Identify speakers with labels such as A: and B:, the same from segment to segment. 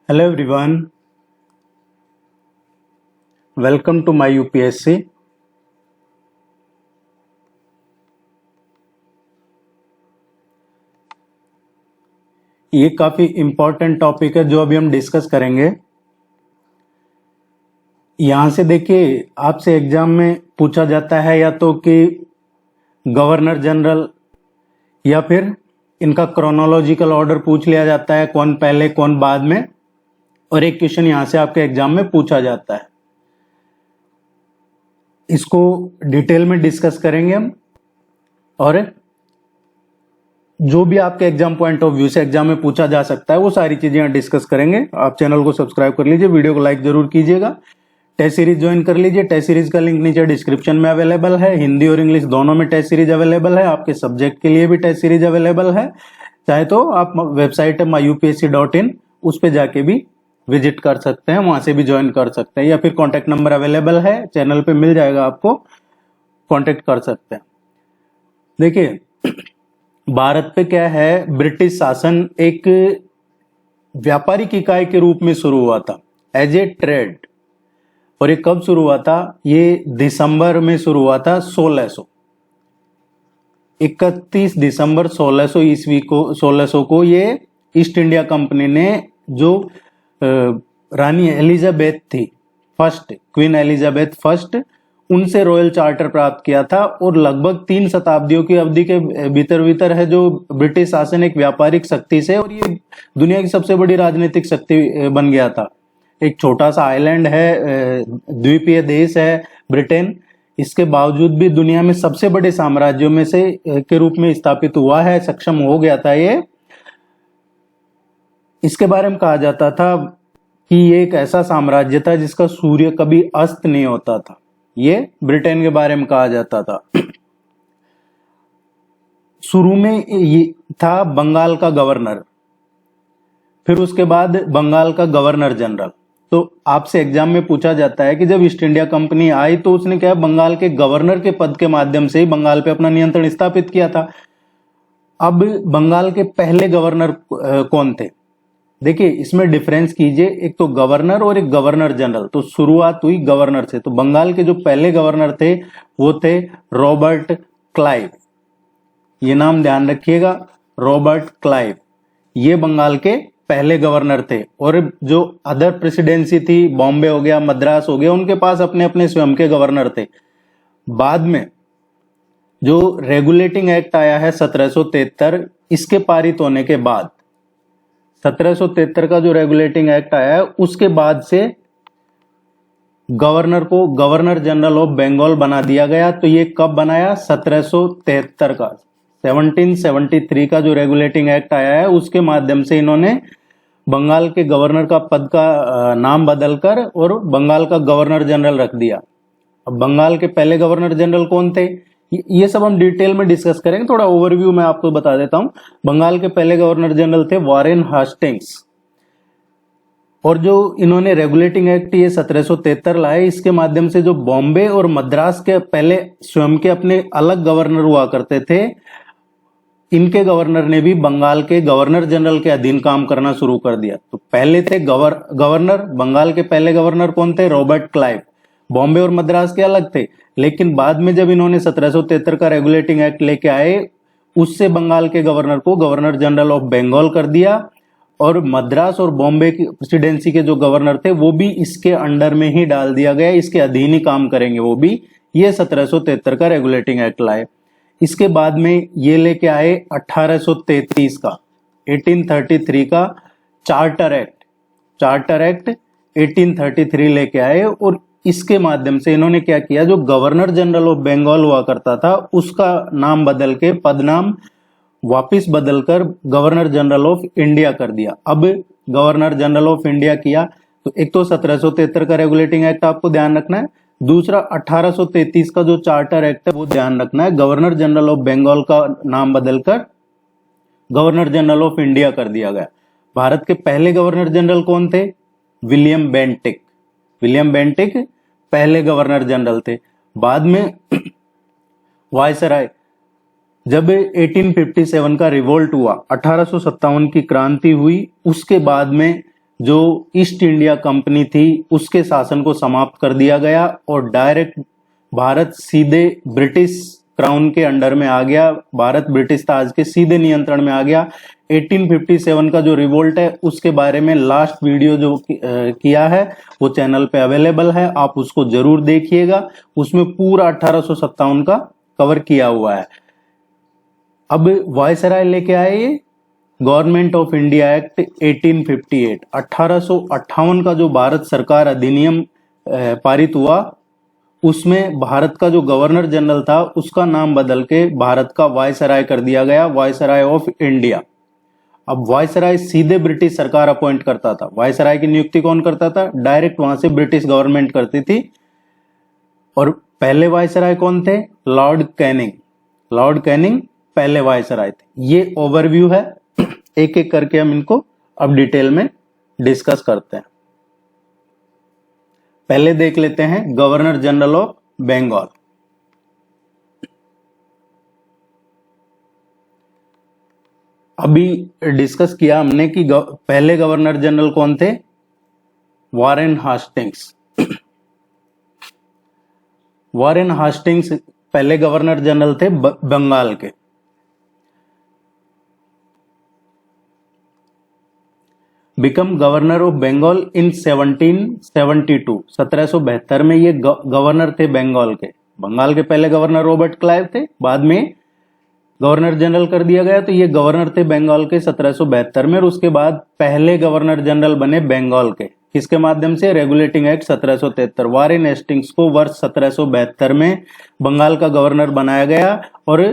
A: Hello everyone, welcome to my UPSC. ये काफी important topic है जो अभी हम डिस्कस करेंगे। यहां से देखिए, आपसे एग्जाम में पूछा जाता है या तो कि गवर्नर जनरल या फिर इनका क्रोनोलॉजिकल ऑर्डर पूछ लिया जाता है, कौन पहले कौन बाद में, और एक क्वेश्चन यहां से आपके एग्जाम में पूछा जाता है। इसको डिटेल में डिस्कस करेंगे हम, और जो भी आपके एग्जाम पॉइंट ऑफ व्यू से एग्जाम में पूछा जा सकता है वो सारी चीजें यहाँ डिस्कस करेंगे। आप चैनल को सब्सक्राइब कर लीजिए, वीडियो को लाइक जरूर कीजिएगा, टेस्ट सीरीज ज्वाइन कर लीजिए। टेस्ट सीरीज का लिंक नीचे डिस्क्रिप्शन में अवेलेबल है। हिंदी और इंग्लिश दोनों में टेस्ट सीरीज अवेलेबल है। आपके सब्जेक्ट के लिए भी टेस्ट सीरीज अवेलेबल है। चाहे तो आप वेबसाइट है myupsc.in, उस पर जाके भी विजिट कर सकते हैं, वहां से भी ज्वाइन कर सकते हैं, या फिर कॉन्टेक्ट नंबर अवेलेबल है, चैनल पे मिल जाएगा, आपको कॉन्टेक्ट कर सकते हैं। देखिए, भारत पे क्या है, ब्रिटिश शासन एक व्यापारिक इकाई के रूप में शुरू हुआ था, एज ए ट्रेड। और ये कब शुरू हुआ था? ये दिसंबर में शुरू हुआ था 31 दिसंबर 1600 ईस्वी को 1600 को ये ईस्ट इंडिया कंपनी ने, जो रानी एलिजाबेथ थी फर्स्ट, क्वीन एलिजाबेथ फर्स्ट, उनसे रॉयल चार्टर प्राप्त किया था। और लगभग 3 शताब्दियों की अवधि के भीतर है जो ब्रिटिश शासन एक व्यापारिक शक्ति से, और ये दुनिया की सबसे बड़ी राजनीतिक शक्ति बन गया था। एक छोटा सा आइलैंड है, द्वीपीय देश है ब्रिटेन, इसके बावजूद भी दुनिया में सबसे बड़े साम्राज्यों में से के रूप में स्थापित हुआ है, सक्षम हो गया था ये। इसके बारे में कहा जाता था कि ये एक ऐसा साम्राज्य था जिसका सूर्य कभी अस्त नहीं होता था। ये ब्रिटेन के बारे में कहा जाता था। शुरू में ये था बंगाल का गवर्नर, फिर उसके बाद बंगाल का गवर्नर जनरल। तो आपसे एग्जाम में पूछा जाता है कि जब ईस्ट इंडिया कंपनी आई तो उसने क्या, बंगाल के गवर्नर के पद के माध्यम से ही बंगाल पे अपना नियंत्रण स्थापित किया था। अब बंगाल के पहले गवर्नर कौन थे? देखिए, इसमें डिफरेंस कीजिए, एक तो गवर्नर और एक गवर्नर जनरल। तो शुरुआत हुई गवर्नर से। तो बंगाल के जो पहले गवर्नर थे वो थे रॉबर्ट क्लाइव। ये नाम ध्यान रखिएगा, रॉबर्ट क्लाइव, ये बंगाल के पहले गवर्नर थे। और जो अदर प्रेसिडेंसी थी, बॉम्बे हो गया, मद्रास हो गया, उनके पास अपने अपने स्वयं के गवर्नर थे। बाद में जो रेगुलेटिंग एक्ट आया है 1773, इसके पारित होने के बाद, 1773 का जो रेगुलेटिंग एक्ट आया है, उसके बाद से गवर्नर को गवर्नर जनरल ऑफ बंगाल बना दिया गया। तो ये कब बनाया? 1773 का, 1773 का जो रेगुलेटिंग एक्ट आया है, उसके माध्यम से इन्होंने बंगाल के गवर्नर का पद का नाम बदलकर और बंगाल का गवर्नर जनरल रख दिया। अब बंगाल के पहले गवर्नर जनरल कौन थे, ये सब हम डिटेल में डिस्कस करेंगे। थोड़ा ओवरव्यू मैं आपको बता देता हूं। बंगाल के पहले गवर्नर जनरल थे वॉरेन हास्टिंग्स। और जो इन्होंने रेगुलेटिंग एक्ट ये 1773 लाए, इसके माध्यम से जो बॉम्बे और मद्रास के पहले स्वयं के अपने अलग गवर्नर हुआ करते थे, इनके गवर्नर ने भी बंगाल के गवर्नर जनरल के अधीन काम करना शुरू कर दिया। तो पहले थे गवर्नर, बंगाल के पहले गवर्नर कौन थे? Robert Clive. बॉम्बे और मद्रास के अलग थे, लेकिन बाद में जब इन्होंने 1773 का रेगुलेटिंग एक्ट लेके आए, उससे बंगाल के गवर्नर को गवर्नर जनरल ऑफ बंगाल कर दिया। और मद्रास और बॉम्बे की प्रेसिडेंसी के जो गवर्नर थे वो भी इसके अंडर में ही डाल दिया गया, इसके अधीन ही काम करेंगे वो भी। ये 1773 का रेगुलेटिंग एक्ट लाए। इसके बाद में ये लेके आए 1833 का, 1833 का चार्टर एक्ट 1833 लेके आए। और इसके माध्यम से इन्होंने क्या किया, जो गवर्नर जनरल ऑफ बंगाल हुआ करता था उसका नाम बदल के, पदनाम वापिस बदलकर गवर्नर जनरल ऑफ इंडिया कर दिया। अब गवर्नर जनरल ऑफ इंडिया किया। तो एक तो 1773 का रेगुलेटिंग एक्ट आपको ध्यान रखना है, दूसरा 1833 का जो चार्टर एक्ट है वो ध्यान रखना है। गवर्नर जनरल ऑफ बंगाल का नाम बदलकर गवर्नर जनरल ऑफ इंडिया कर दिया गया। भारत के पहले गवर्नर जनरल कौन थे? William Bentinck. विलियम बेंटिक पहले गवर्नर जनरल थे। बाद में वायसराय, जब 1857 का रिवोल्ट हुआ, 1857 की क्रांति हुई, उसके बाद में जो ईस्ट इंडिया कंपनी थी उसके शासन को समाप्त कर दिया गया और डायरेक्ट भारत सीधे ब्रिटिश क्राउन के अंडर में आ गया। भारत ब्रिटिश ताज के सीधे नियंत्रण में आ गया। 1857 का जो रिवोल्ट है उसके बारे में लास्ट वीडियो जो किया है वो चैनल पे अवेलेबल है, आप उसको जरूर देखिएगा। उसमें पूरा 1857 का कवर किया हुआ है। अब वायसराय लेके आए ये गवर्नमेंट ऑफ इंडिया एक्ट 1858। 1858 का जो भारत सरकार अधिनियम पारित हुआ उसमें भारत का जो गवर्नर जनरल था उसका नाम बदल के भारत का वायसराय कर दिया गया, वायसराय ऑफ इंडिया। अब वायसराय सीधे ब्रिटिश सरकार अपॉइंट करता था। वायसराय की नियुक्ति कौन करता था? डायरेक्ट वहां से ब्रिटिश गवर्नमेंट करती थी। और पहले वायसराय कौन थे? Lord Canning. लॉर्ड कैनिंग पहले वायसराय थे। ये ओवरव्यू है, एक एक करके हम इनको अब डिटेल में डिस्कस करते हैं। पहले देख लेते हैं गवर्नर जनरल ऑफ बंगाल। अभी डिस्कस किया हमने कि पहले गवर्नर जनरल कौन थे? Warren Hastings. वॉरेन हास्टिंग्स पहले गवर्नर जनरल थे बंगाल के। बिकम गवर्नर ऑफ बंगाल इन 1772। 1772 में ये गवर्नर थे बंगाल के। बंगाल के पहले गवर्नर रॉबर्ट क्लाइव थे, बाद में गवर्नर जनरल कर दिया गया, तो ये गवर्नर थे बंगाल के 1772 में। और उसके बाद पहले गवर्नर जनरल बने बंगाल के, किसके माध्यम से? Regulating act 1773। वॉरेन हेस्टिंग्स को वर्ष 1772 में बंगाल का गवर्नर बनाया गया और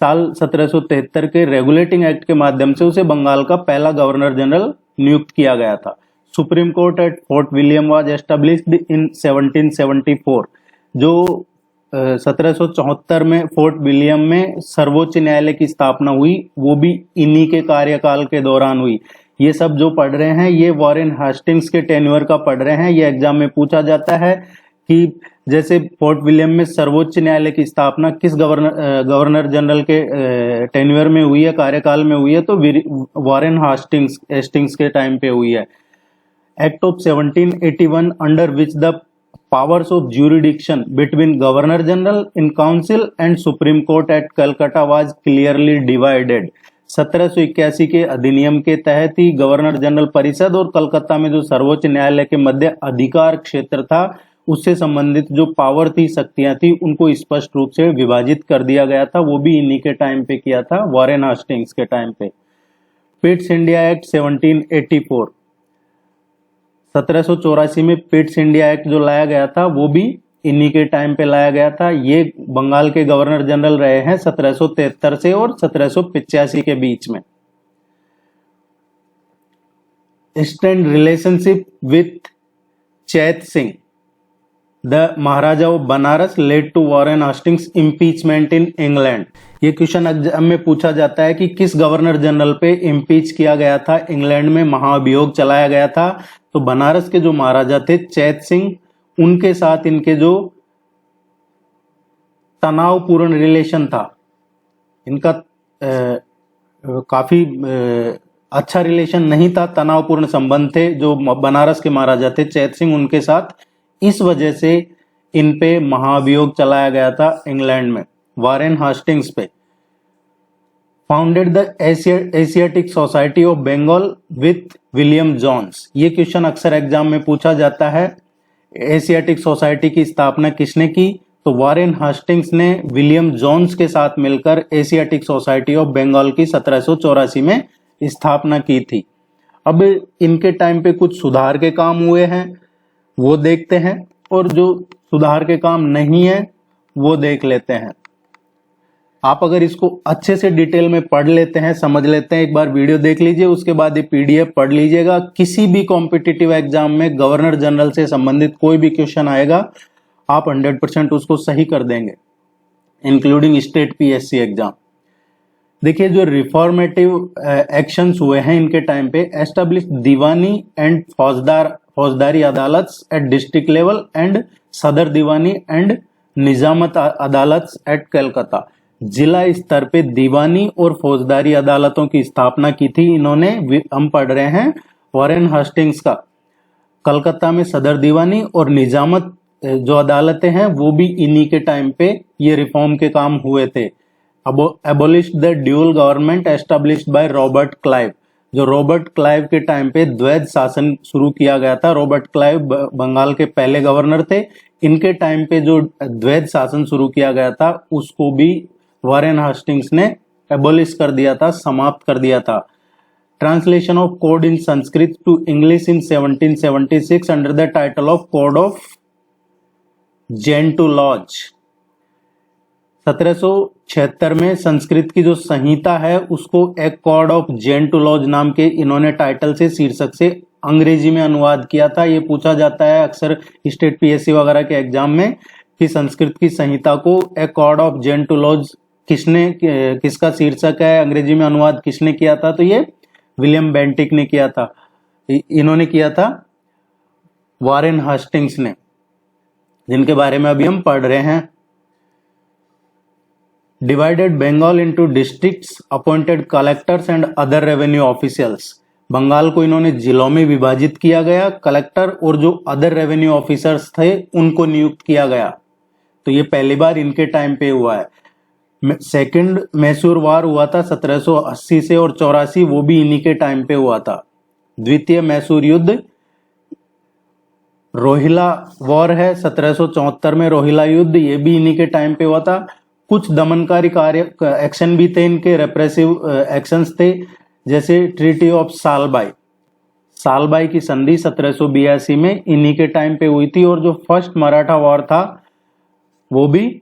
A: साल 1773 के रेगुलेटिंग एक्ट के माध्यम से उसे बंगाल का पहला गवर्नर जनरल नियुक्त किया गया था। Supreme court at fort William was established in 1774। जो 1774 में फोर्ट विलियम में सर्वोच्च न्यायालय की स्थापना हुई, वो भी इन्हीं के कार्यकाल के दौरान हुई। ये सब जो पढ़ रहे हैं ये वॉरेन हास्टिंग्स के टेन्योर का पढ़ रहे हैं। ये एग्जाम में पूछा जाता है कि जैसे फोर्ट विलियम में सर्वोच्च न्यायालय की स्थापना किस गवर्नर जनरल के टेन्योर में हुई है, कार्यकाल में हुई है, तो वॉरेन हेस्टिंग्स के टाइम पे हुई है। Act of 1781 under which the powers of jurisdiction between governor general in council and supreme court at Calcutta was clearly divided. 1781 के अधिनियम के तहत ही गवर्नर जनरल परिषद और कलकत्ता में जो सर्वोच्च न्यायालय के मध्य अधिकार क्षेत्र था उससे संबंधित जो पावर थी, शक्तियां थी, उनको स्पष्ट रूप से विभाजित कर दिया गया था। वो भी इन्हीं के टाइम पे किया था, वॉरेन हास्टिंग्स के टाइम पे। Pitt's India act 1784। 1784 में पिट्स इंडिया एक्ट जो लाया गया था वो भी इन्हीं के टाइम पे लाया गया था। ये बंगाल के गवर्नर जनरल रहे हैं 1773 से और 1785 के बीच में। Eastern relationship with Chait Singh the Maharaja of Banaras led to Warren Hastings impeachment in England. ये क्वेश्चन एग्जाम में पूछा जाता है कि किस गवर्नर जनरल पे इम्पीच किया गया था, इंग्लैंड में महाभियोग चलाया गया था। तो बनारस के जो महाराजा थे चैत सिंह, उनके साथ इनके जो तनावपूर्ण रिलेशन था, इनका काफी अच्छा रिलेशन नहीं था, तनावपूर्ण संबंध थे जो बनारस के महाराजा थे चैत सिंह उनके साथ। इस वजह से इन पे महाभियोग चलाया गया था इंग्लैंड में, वॉरेन हास्टिंग्स पे। Founded the Asiatic Society of Bengal with William Jones. ये क्वेश्चन अक्सर एग्जाम में पूछा जाता है, एशियाटिक सोसाइटी की स्थापना किसने की? तो वॉरेन हास्टिंग्स ने विलियम जोन्स के साथ मिलकर एशियाटिक सोसाइटी ऑफ बंगाल की 1784 में स्थापना की थी। अब इनके टाइम पे कुछ सुधार के काम हुए हैं, वो देखते हैं, और जो सुधार के काम नहीं है वो देख लेते हैं। आप अगर इसको अच्छे से डिटेल में पढ़ लेते हैं, समझ लेते हैं, एक बार वीडियो देख लीजिए, उसके बाद ये पीडीएफ पढ़ लीजिएगा। किसी भी कॉम्पिटिटिव एग्जाम में गवर्नर जनरल से संबंधित कोई भी क्वेश्चन आएगा, आप 100% उसको सही कर देंगे, इंक्लूडिंग स्टेट पीएससी एग्जाम। देखिए जो रिफॉर्मेटिव एक्शंस हुए हैं इनके टाइम पे, एस्टेब्लिश दीवानी एंड फौजदारी अदालत एट डिस्ट्रिक्ट लेवल एंड सदर दीवानी एंड निजामत अदालत एट कलकत्ता। जिला स्तर पे दीवानी और फौजदारी अदालतों की स्थापना की थी इन्होंने। हम पढ़ रहे हैं वॉरेन हेस्टिंग्स का कलकत्ता में सदर दीवानी और निजामत जो अदालतें हैं वो भी इन्हीं के टाइम पे ये रिफॉर्म के काम हुए थे। Abolish the dual government established by Robert Clive, जो रॉबर्ट क्लाइव के टाइम पे द्वैध शासन शुरू किया गया था। रॉबर्ट क्लाइव बंगाल के पहले गवर्नर थे। इनके टाइम पे जो द्वैध शासन शुरू किया गया था उसको भी वॉरेन हेस्टिंग्स ने एबोलिश कर दिया था, समाप्त कर दिया था। Translation of code in Sanskrit to English in 1776 under the title of code of Gentoo laws. 1776 में संस्कृत की जो संहिता है उसको एक कोड ऑफ जेंटुलॉज नाम के इन्होंने टाइटल से, शीर्षक से अंग्रेजी में अनुवाद किया था। ये पूछा जाता है अक्सर स्टेट पीएससी वगैरह के एग्जाम में कि संस्कृत की संहिता को एक कोड ऑफ जेंटुलॉज किसका शीर्षक है, अंग्रेजी में अनुवाद किसने किया था, तो ये विलियम बेंटिक ने किया था। इन्होंने किया था वॉरेन हेस्टिंग्स ने, जिनके बारे में अभी हम पढ़ रहे हैं। Divided Bengal into districts, appointed collectors and other revenue officials. Bengal को इन्होंने जिलों में विभाजित किया गया, कलेक्टर और जो अदर रेवेन्यू ऑफिसर्स थे उनको नियुक्त किया गया। तो ये पहली बार इनके टाइम पे हुआ है। सेकंड मैसूर वार हुआ था 1780 से और 84, वो भी इन्हीं के टाइम पे हुआ था। द्वितीय मैसूर युद्ध, रोहिला वॉर है 1774 में, रोहिला युद्ध, ये भी इन्हीं के टाइम पे हुआ था। कुछ दमनकारी कार्य एक्शन भी थे इनके, रेप्रेसिव एक्शंस थे, जैसे ट्रीटी ऑफ सालबाई की संधि 1782 में इन्हीं के टाइम पे हुई थी। और जो फर्स्ट मराठा वॉर था वो भी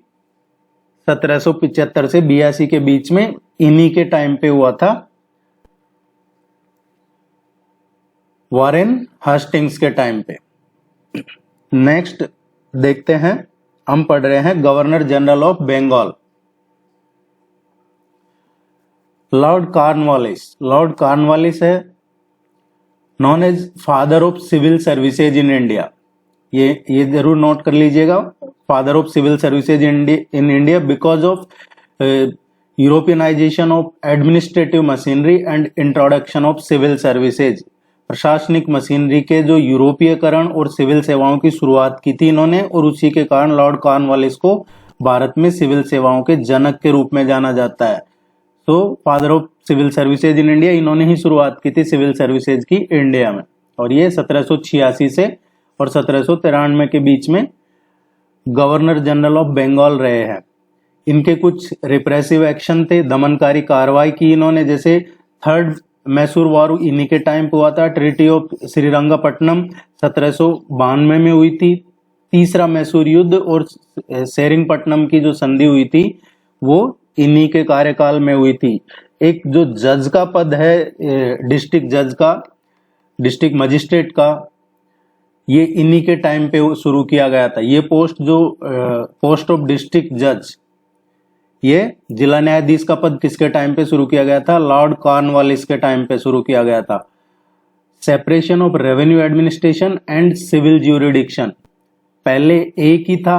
A: 1775 से 82 के बीच में इन्हीं के टाइम पे हुआ था, वॉरेन हेस्टिंग्स के टाइम पे। नेक्स्ट देखते हैं, हम पढ़ रहे हैं governor general of Bengal, Lord Cornwallis. Lord Cornwallis है known as father of civil services in India. ये जरूर नोट कर लीजिएगा, father of civil services in India because of Europeanisation of administrative machinery and introduction of civil services. प्रशासनिक machinery के जो यूरोपीयकरण और civil सेवाओं की शुरुआत की थी इन्होंने, और उसी के कारण लॉर्ड कॉर्नवालिस को भारत में सिविल सेवाओं के जनक के रूप में जाना जाता है। तो father of civil services in India, इन्होंने ही शुरुआत की थी सिविल सर्विसेज की इंडिया में। और ये 1786 से और 1793 के बीच में गवर्नर जनरल ऑफ बंगाल रहे हैं। इनके कुछ रिप्रेसिव एक्शन थे, दमनकारी कार्रवाई की इन्होंने, जैसे थर्ड मैसूर वॉर इन्हीं के टाइम पे हुआ था। ट्रीटी ऑफ श्रीरंगपट्टनम 1792 में हुई थी। तीसरा मैसूर युद्ध और सेरिंगपट्टनम की जो संधि हुई थी वो इन्हीं के कार्यकाल में हुई थी। एक जो जज का पद है, डिस्ट्रिक्ट जज का, डिस्ट्रिक्ट मजिस्ट्रेट का, ये इन्हीं के टाइम पे शुरू किया गया था। ये पोस्ट जो पोस्ट ऑफ डिस्ट्रिक्ट जज, ये जिला न्यायाधीश का पद किसके टाइम पे शुरू किया गया था? लॉर्ड कॉर्नवालिस के टाइम पे शुरू किया गया था। Separation of revenue administration and civil jurisdiction, पहले एक ही था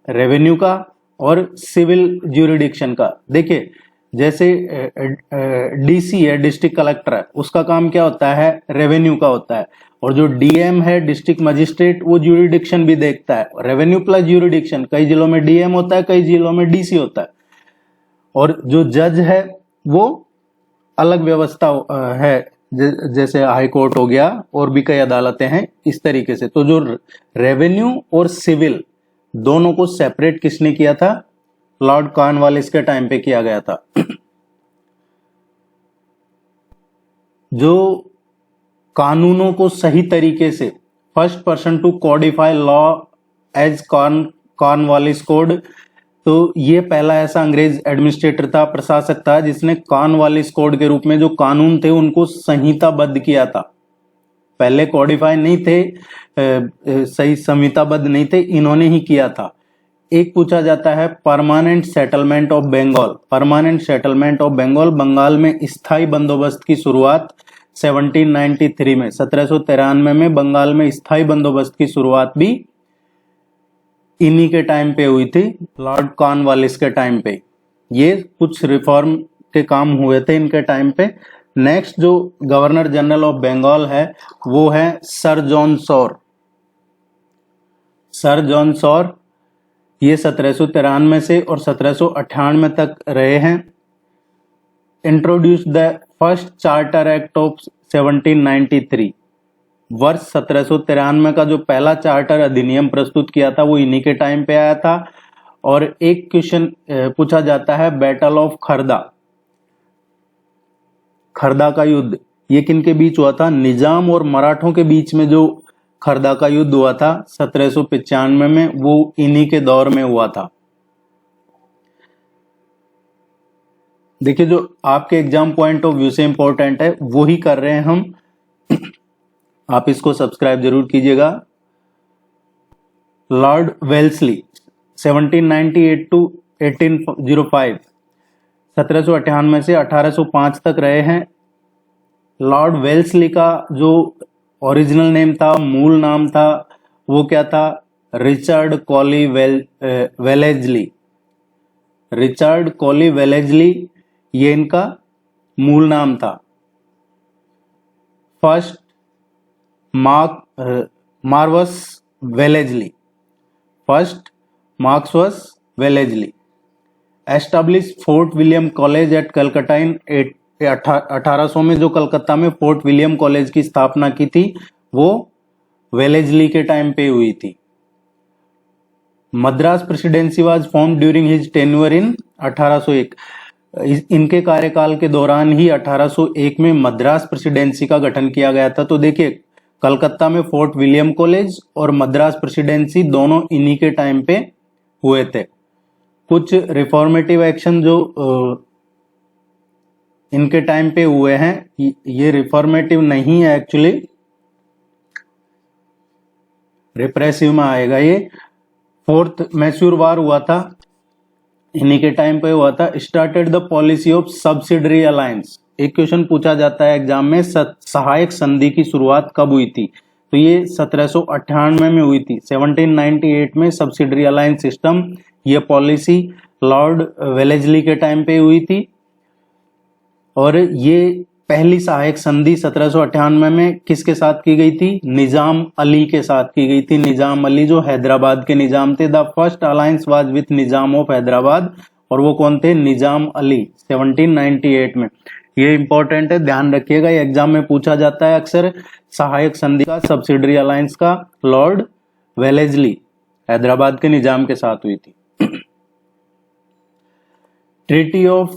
A: रेवेन्यू का और सिविल ज्यूरिडिक्शन का। देखिए जैसे डीसी है, डिस्ट्रिक्ट कलेक्टर है, उसका काम क्या होता है? रेवेन्यू का होता है। और जो डीएम है, डिस्ट्रिक्ट मजिस्ट्रेट, वो ज्यूरिडिक्शन भी देखता है, रेवेन्यू प्लस ज्यूरिडिक्शन। कई जिलों में डीएम होता है, कई जिलों में डीसी होता है। और जो जज है वो अलग व्यवस्था है, जैसे हाई कोर्ट हो गया और भी कई अदालतें हैं इस तरीके से। तो जो रेवेन्यू और सिविल दोनों को सेपरेट किसने किया था? लॉर्ड कॉर्नवालिस के टाइम पे किया गया था। जो कानूनों को सही तरीके से, first person to codify law as Cornwallis code, तो ये पहला ऐसा अंग्रेज एडमिनिस्ट्रेटर था, प्रशासक था, जिसने कॉर्नवालिस कोड के रूप में जो कानून थे उनको संहिताबद्ध किया था। पहले कोडिफाई नहीं थे, सही संहिताबद्ध नहीं थे, इन्होंने ही किया था। एक पूछा जाता है permanent settlement of Bengal. Permanent settlement of Bengal, Bengal में स्थायी बंदोबस्त की शुरुआत 1793 में, 1793 में बंगाल में स्थायी बंदोबस्त की शुरुआत भी इन्हीं के टाइम पे हुई थी, लॉर्ड कॉर्नवालिस के टाइम पे। ये कुछ रिफॉर्म के काम हुए थे इनके टाइम पे। नेक्स्ट जो गवर्नर जनरल ऑफ बंगाल है वो है sir John Shore. Sir John Shore ये 1793 से और 1798 तक रहे हैं। Introduce the first charter act of 1793। वर्ष 1793 का जो पहला चार्टर अधिनियम प्रस्तुत किया था वो इन्हीं के टाइम पे आया था। और एक क्वेश्चन पूछा जाता है, बैटल ऑफ खरदा, खरदा का युद्ध ये किनके बीच हुआ था? निजाम और मराठों के बीच में जो खरदा का युद्ध हुआ था 1795 में, वो इन्हीं के दौर में हुआ था। देखिए जो आपके एग्जाम पॉइंट ऑफ व्यू से इंपॉर्टेंट है वो ही कर रहे हैं हम, आप इसको सब्सक्राइब जरूर कीजिएगा। लॉर्ड वेल्सली 1798 टू 1805, 1798 से 1805 तक रहे हैं। लॉर्ड वेल्सली का जो ओरिजिनल नेम था, मूल नाम था, वो क्या था? Richard Colley Wellesley. Richard Colley Wellesley ये इनका मूल नाम था। First Marquess Wellesley, first Marquess Wellesley established Fort William college at Calcutta in 1800 में जो कलकत्ता में फोर्ट विलियम कॉलेज की स्थापना की थी वो वेलेजली के टाइम पे हुई थी। Madras presidency was formed during his tenure in 1801। इनके कार्यकाल के दौरान ही 1801 में मद्रास प्रेसिडेंसी का गठन किया गया था। तो देखिए कलकत्ता में फोर्ट विलियम कॉलेज और मद्रास प्रेसिडेंसी दोनों इन्हीं के टाइम पे हुए थे। कुछ रिफॉर्मेटिव एक्शन जो इनके टाइम पे हुए हैं, ये रिफॉर्मेटिव नहीं है एक्चुअली, रिप्रेसिव में आएगा ये। फोर्थ मैसूर वार हुआ था, इन्हीं के टाइम पे हुआ था। Started the policy of subsidiary alliance. एक क्वेश्चन पूछा जाता है एग्जाम में, सहायक संधि की शुरुआत कब हुई थी? तो ये 1798 में हुई थी। 1798 में सब्सिडरी अलायंस सिस्टम ये पॉलिसी लॉर्ड वेलेजली के टाइम पे हुई थी। और ये पहली सहायक संधि 1798 में किसके साथ की गई थी? निजाम अली के साथ की गई थी। निजाम अली जो हैदराबाद के निजाम थे। The first alliance was with Nizam of Hyderabad, और वो कौन थे? निजाम अली 1798 में। ये इंपॉर्टेंट है, ध्यान रखिएगा, ये एग्जाम में पूछा जाता है अक्सर। सहायक संधि का, सब्सिडरी अलायंस का लॉर्ड वेलेजली हैदराबाद के निजाम के साथ हुई थी। Treaty of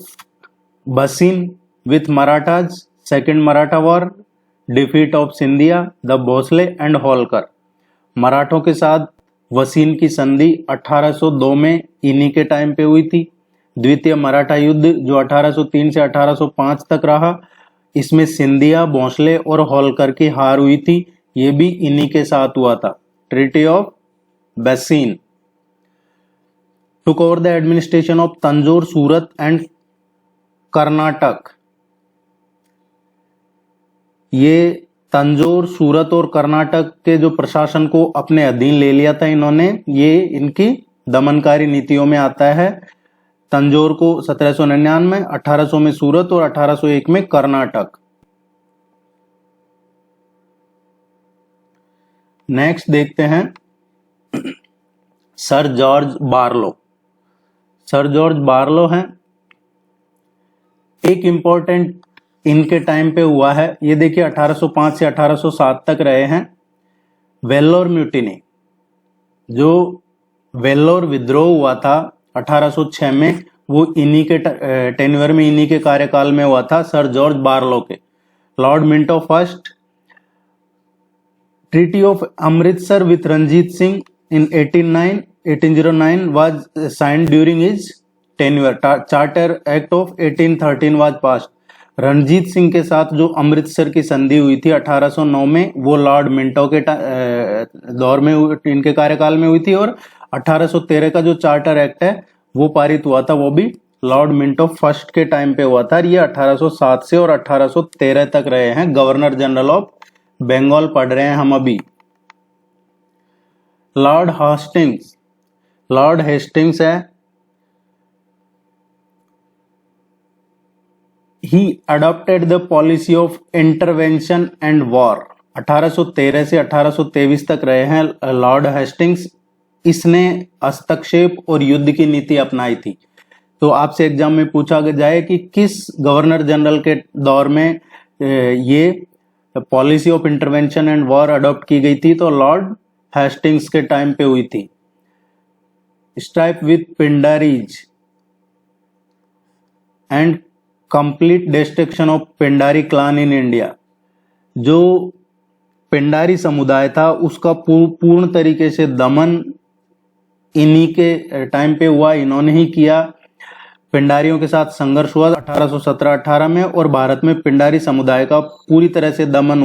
A: Bassein with Marathas, second Maratha war, defeat of Scindia, the Bhonsle and Holkar. मराठों के साथ वसीन की संधि 1802 में इन्हीं के टाइम पे हुई थी। द्वितीय मराठा युद्ध जो 1803 से 1805 तक रहा, इसमें सिंधिया, भोसले और होलकर की हार हुई थी, ये भी इन्हीं के साथ हुआ था। ट्रीटी ऑफ बसीन। Took over the administration of Tanjore, Surat and Karnataka. ये तंजौर, सूरत और कर्नाटक के जो प्रशासन को अपने अधीन ले लिया था इन्होंने, ये इनकी दमनकारी नीतियों में आता है। तंजौर को 1799, 1800 में सूरत और 1801 में कर्नाटक। नेक्स्ट देखते हैं sir George Barlow. Sir George Barlow हैं, एक इंपॉर्टेंट इनके टाइम पे हुआ है। ये देखिए 1805 से 1807 तक रहे हैं। वेल्लोर म्यूटिनी, जो वेल्लोर विद्रोह हुआ था 1806 में, वो इन्हीं के टेन्योर में, इन्हीं के कार्यकाल में हुआ था, सर जॉर्ज बार्लो के। Lord Minto first. Treaty of Amritsar with Ranjit Singh in 1809 was signed during his tenure. Charter act of 1813 was passed. Ranjit Singh के साथ जो अमृतसर की संधि हुई थी 1809 में, वो लॉर्ड मिंटो के दौर में, इनके कार्यकाल में हुई थी। और 1813 का जो चार्टर एक्ट है वो पारित हुआ था, वो भी लॉर्ड मिंटो फर्स्ट के टाइम पे हुआ था। ये 1807 से और 1813 तक रहे हैं। गवर्नर जनरल ऑफ बंगाल पढ़ रहे हैं हम अभी। लॉर्ड हेस्टिंग्स, लॉर्ड हेस्टिंग्स है ही adopted the policy of intervention and war. 1813 से 1823 तक रहे हैं लॉर्ड हेस्टिंग्स। इसने हस्तक्षेप और युद्ध की नीति अपनाई थी। तो आपसे एग्जाम में पूछा जाए कि किस गवर्नर जनरल के दौर में ये policy of intervention and war adopt की गई थी, तो लॉर्ड हेस्टिंग्स के टाइम पे हुई थी। Strife with Pindaris and complete destruction of Pindari clan in India. जो पिंडारी समुदाय था उसका पूर्ण तरीके से दमन इन्हीं के टाइम पे हुआ, इन्होंने ही किया। पिंडारियों के साथ संघर्ष हुआ 1817-18 में, और भारत में पिंडारी समुदाय का पूरी तरह से दमन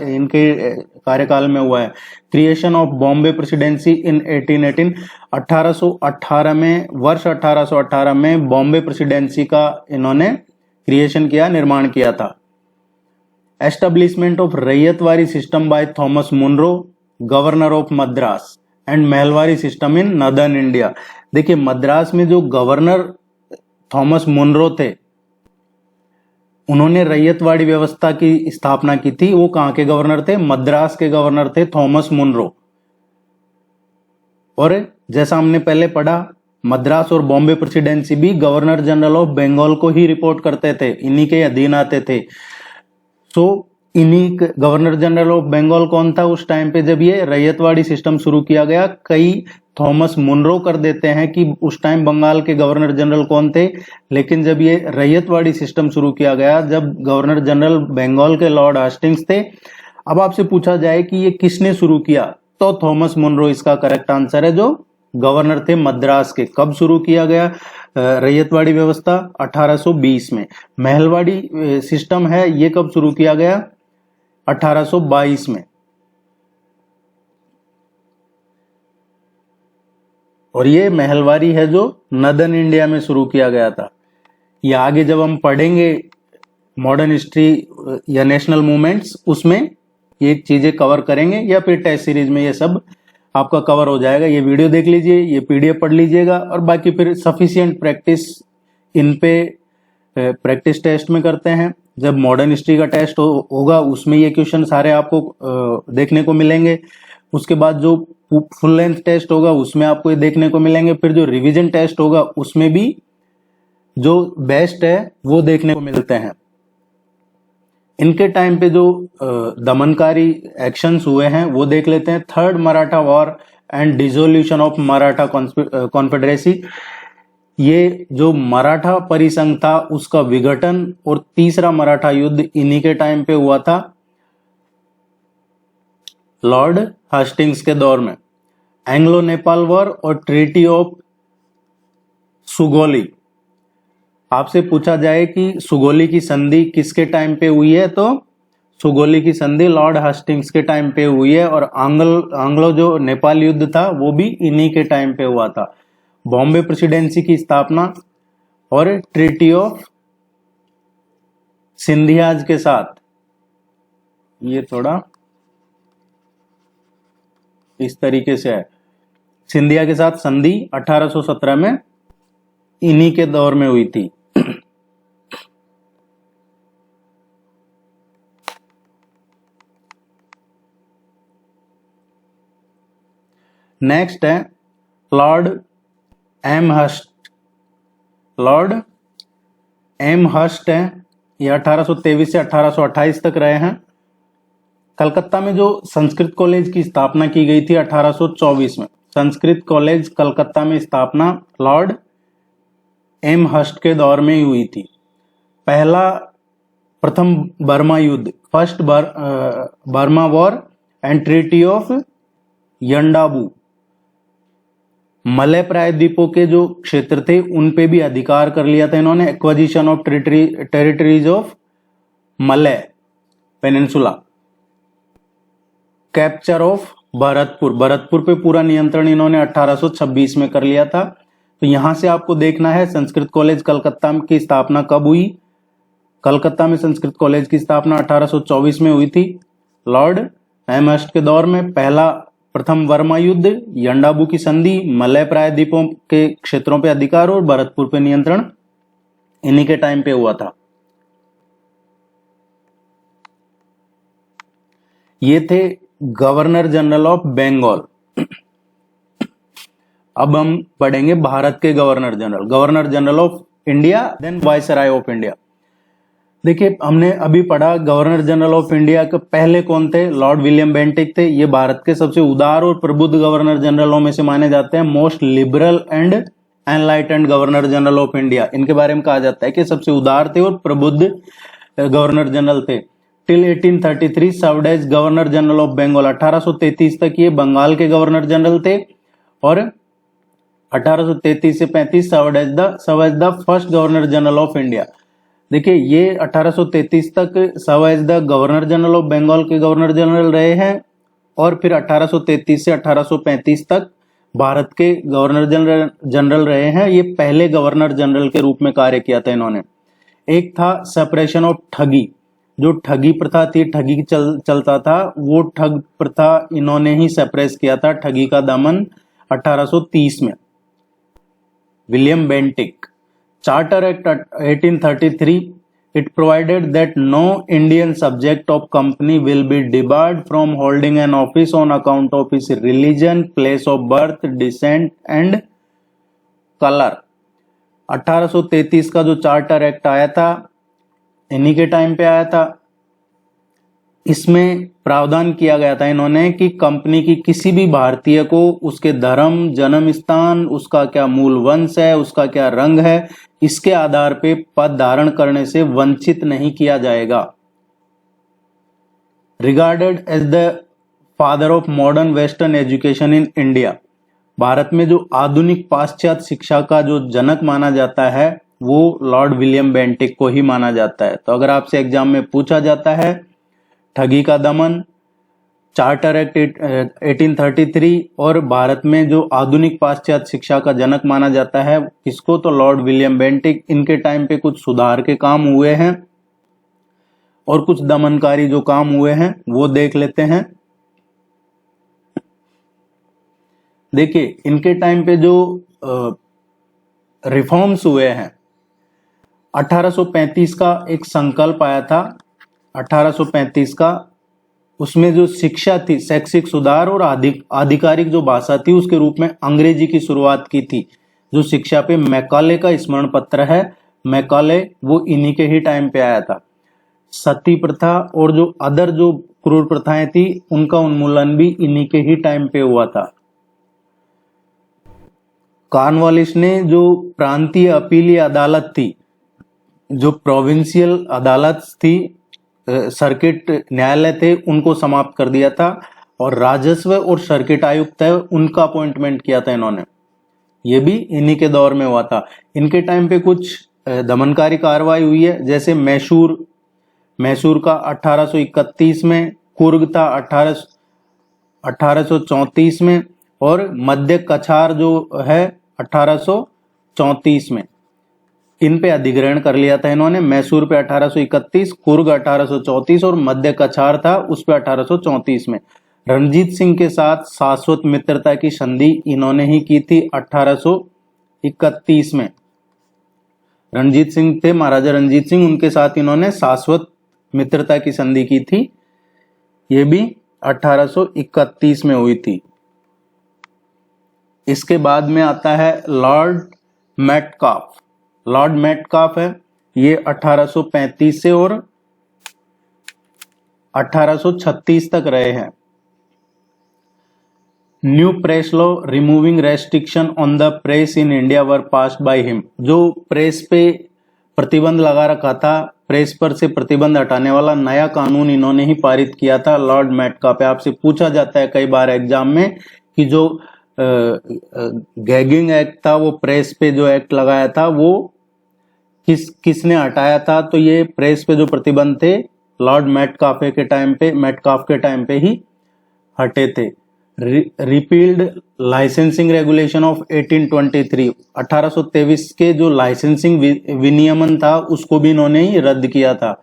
A: इनके कार्यकाल में हुआ है। क्रिएशन ऑफ बॉम्बे प्रेसिडेंसी इन 1818। 1818 में, वर्ष 1818 में बॉम्बे प्रेसिडेंसी का इन्होंने क्रिएशन किया, निर्माण किया था। Establishment of ryotwari system by Thomas Munro, governor of Madras, and Mahalwari system in northern India. देखिए, मद्रास में जो गवर्नर थॉमस मुनरो थे, उन्होंने रैयतवाड़ी व्यवस्था की स्थापना की थी। वो कहां के गवर्नर थे? मद्रास के गवर्नर थे थॉमस मुनरो। और जैसा हमने पहले पढ़ा, मद्रास और बॉम्बे प्रेसिडेंसी भी गवर्नर जनरल ऑफ बंगाल को ही रिपोर्ट करते थे, इन्हीं के अधीन आते थे। सो इन्हीं गवर्नर जनरल ऑफ बंगाल कौन था उस टाइम पे जब ये रैयतवाड़ी सिस्टम शुरू किया गया? कई थॉमस मुनरो कर देते हैं कि उस टाइम बंगाल के गवर्नर जनरल कौन थे, लेकिन जब ये रैयतवाड़ी सिस्टम शुरू किया गया, जब गवर्नर जनरल बंगाल के लॉर्ड हेस्टिंग्स थे। अब आपसे पूछा जाए कि ये किसने शुरू किया, तो थॉमस मुनरो इसका करेक्ट आंसर है, जो गवर्नर थे मद्रास के। कब शुरू किया गया रैयतवाड़ी व्यवस्था? 1820 में। महलवाड़ी सिस्टम है, ये कब शुरू किया गया? 1822 में। और ये महलवारी है जो नॉर्दर्न इंडिया में शुरू किया गया था। ये आगे जब हम पढ़ेंगे मॉडर्न हिस्ट्री या नेशनल मूवमेंट्स, उसमें ये चीजें कवर करेंगे, या फिर टेस्ट सीरीज में ये सब आपका कवर हो जाएगा। ये वीडियो देख लीजिए, ये पीडीएफ पढ़ लीजिएगा, और बाकी फिर सफिशिएंट प्रैक्टिस इन पे प्रैक्टिस टेस्ट में करते हैं। जब मॉडर्न हिस्ट्री का टेस्ट होगा उसमें ये क्वेश्चन सारे आपको देखने को मिलेंगे। उसके बाद जो फुल लेंथ टेस्ट होगा उसमें आपको ये देखने को मिलेंगे। फिर जो रिवीजन टेस्ट होगा उसमें भी जो बेस्ट है वो देखने को मिलते हैं। इनके टाइम पे जो दमनकारी एक्शंस हुए हैं वो देख लेते हैं। Third Maratha war and dissolution of Maratha confederacy. ये जो मराठा परिसंघ था उसका विघटन और तीसरा मराठा युद्ध इन्हीं के टाइम पे हुआ था, लॉर्ड हेस्टिंग्स के दौर में। एंग्लो नेपाल वॉर और ट्रीटी ऑफ सुगोली। आपसे पूछा जाए कि सुगोली की संधि किसके टाइम पे हुई है, तो सुगोली की संधि लॉर्ड हेस्टिंग्स के टाइम पे हुई है। और आंग्लो जो नेपाल युद्ध था वो भी इन्हीं के टाइम पे हुआ था। बॉम्बे प्रेसिडेंसी की स्थापना और ट्रीटी ऑफ सिंधियाज के साथ, ये थोड़ा इस तरीके से है, सिंधिया के साथ संधि 1817 में इन्हीं के दौर में हुई थी। नेक्स्ट है लॉर्ड एमहर्स्ट। लॉर्ड एमहर्स्ट है, ये 1823 से 1828 तक रहे हैं। कलकत्ता में जो संस्कृत कॉलेज की स्थापना की गई थी 1824 में, संस्कृत कॉलेज कलकत्ता में स्थापना लॉर्ड एमहर्स्ट के दौर में ही हुई थी। प्रथम बर्मा युद्ध, first Burma war and treaty of Yandabo. मलय प्रायद्वीपों के जो क्षेत्र थे उन पे भी अधिकार कर लिया था इन्होंने। Acquisition of territories of Malay peninsula. Capture of Bharatpur, Bharatpur पे पूरा नियंत्रण इन्होंने 1826 में कर लिया था। तो यहां से आपको देखना है संस्कृत कॉलेज कलकत्ता की स्थापना कब हुई। कलकत्ता में संस्कृत कॉलेज की स्थापना 1824 में हुई थी लॉर्ड एमहर्स्ट के दौर में। प्रथम बर्मा युद्ध, यंडाबू की संधि, मलय प्रायद्वीपों के क्षेत्रों पे अधिकार और भरतपुर पे नियंत्रण इन्हीं के टाइम पे हुआ था। ये थे गवर्नर जनरल ऑफ बंगाल। अब हम पढ़ेंगे भारत के governor general of India, then viceroy of India. देखिए, हमने अभी पढ़ा गवर्नर जनरल ऑफ इंडिया के पहले कौन थे, लॉर्ड विलियम बेंटिक थे। ये भारत के सबसे उदार और प्रबुद्ध गवर्नर जनरलों में से माने जाते हैं, most liberal and enlightened governor general of India. इनके बारे में कहा जाता है कि सबसे उदार थे और प्रबुद्ध गवर्नर जनरल थे। Till 1833 served as governor general of Bengal. 1833 तक ये बंगाल के गवर्नर जनरल थे और 1833 से 35 served as the first governor general of India. देखिए, ये 1833 तक serve as the governor general of Bengal के गवर्नर जनरल रहे हैं और फिर 1833 से 1835 तक भारत के गवर्नर जनरल रहे हैं। ये पहले गवर्नर जनरल के रूप में कार्य किया था इन्होंने। एक था सेपरेशन ऑफ ठगी, जो ठगी प्रथा थी, ठगी चलता था, वो ठग प्रथा इन्होंने ही सेपरेस किया था, ठगी का दमन 1830 में। William Bentinck. Charter act 1833, it provided that no Indian subject of company will be debarred from holding an office on account of his religion, place of birth, descent and color। 1833 का जो चार्टर एक्ट आया था, इन्हीं के time पे आया था। इसमें प्रावधान किया गया था इन्होंने कि कंपनी की किसी भी भारतीय को उसके धर्म, जन्म स्थान, उसका क्या मूल वंश है, उसका क्या रंग है, इसके आधार पे पद धारण करने से वंचित नहीं किया जाएगा। Regarded as the father of modern western education in India. Bharat में जो आधुनिक पाश्चात्य शिक्षा का जो जनक माना जाता है वो लॉर्ड विलियम बेंटिक को ही माना जाता है। तो अगर आपसे एग्जाम में पूछा जाता है ठगी का दमन, चार्टर एक्ट 1833 और भारत में जो आधुनिक पाश्चात्य शिक्षा का जनक माना जाता है किसको, तो लॉर्ड विलियम बेंटिक। इनके टाइम पे कुछ सुधार के काम हुए हैं और कुछ दमनकारी जो काम हुए हैं वो देख लेते हैं। देखिए, इनके टाइम पे जो रिफॉर्म्स हुए हैं, 1835 का एक संकल्प आया था, 1835 का, उसमें जो शिक्षा थी, शैक्षिक सुधार और आधिकारिक जो भाषा थी उसके रूप में अंग्रेजी की शुरुआत की थी। जो शिक्षा पे मैकाले का स्मरण पत्र है, मैकाले, वो इन्हीं के ही टाइम पे आया था। सती प्रथा और जो अदर जो क्रूर प्रथाएं थी उनका उन्मूलन भी इन्हीं के ही टाइम पे हुआ था। कॉर्नवालिस ने जो प्रांतीय अपीलीय अदालत थी, जो प्रोविंशियल अदालत थी, सर्किट न्यायालय थे, उनको समाप्त कर दिया था और राजस्व और सर्किट आयुक्त है उनका अपॉइंटमेंट किया था इन्होंने। ये भी इन्हीं के दौर में हुआ था। इनके टाइम पे कुछ दमनकारी कार्रवाई हुई है, जैसे मैसूर का 1831 में, कुर्ग था 1834 में और मध्य कछार जो है 1834 में। इन पे अधिग्रहण कर लिया था इन्होंने। मैसूर पे 1831, कुर्ग 1834 और मध्य कछार था उस पे 1834 में। रणजीत सिंह के साथ शाश्वत मित्रता की संधि इन्होंने ही की थी 1831 में। रणजीत सिंह थे, महाराजा रणजीत सिंह, उनके साथ इन्होंने शाश्वत मित्रता की संधि की थी, ये भी 1831 में हुई थी। इसके बाद में आता है लॉर्ड मेटकाफ। लॉर्ड मेटकाफ है, ये 1835 से और 1836 तक रहे हैं। New press law removing restriction on the press in India were passed by him. जो प्रेस पे प्रतिबंध लगा रखा था, प्रेस पर से प्रतिबंध हटाने वाला नया कानून इन्होंने ही पारित किया था, लॉर्ड मेटकाफ। आपसे पूछा जाता है कई बार एग्जाम में कि जो गैगिंग एक्ट था, वो प्रेस पे जो एक्ट लगाया था वो किसने हटाया था, तो ये प्रेस पे जो प्रतिबंध थे लॉर्ड मेटकाफ के टाइम पे ही हटे थे। Repealed licensing regulation of 1823। 1823 के जो लाइसेंसिंग विनियमन था उसको भी इन्होंने ही रद्द किया था।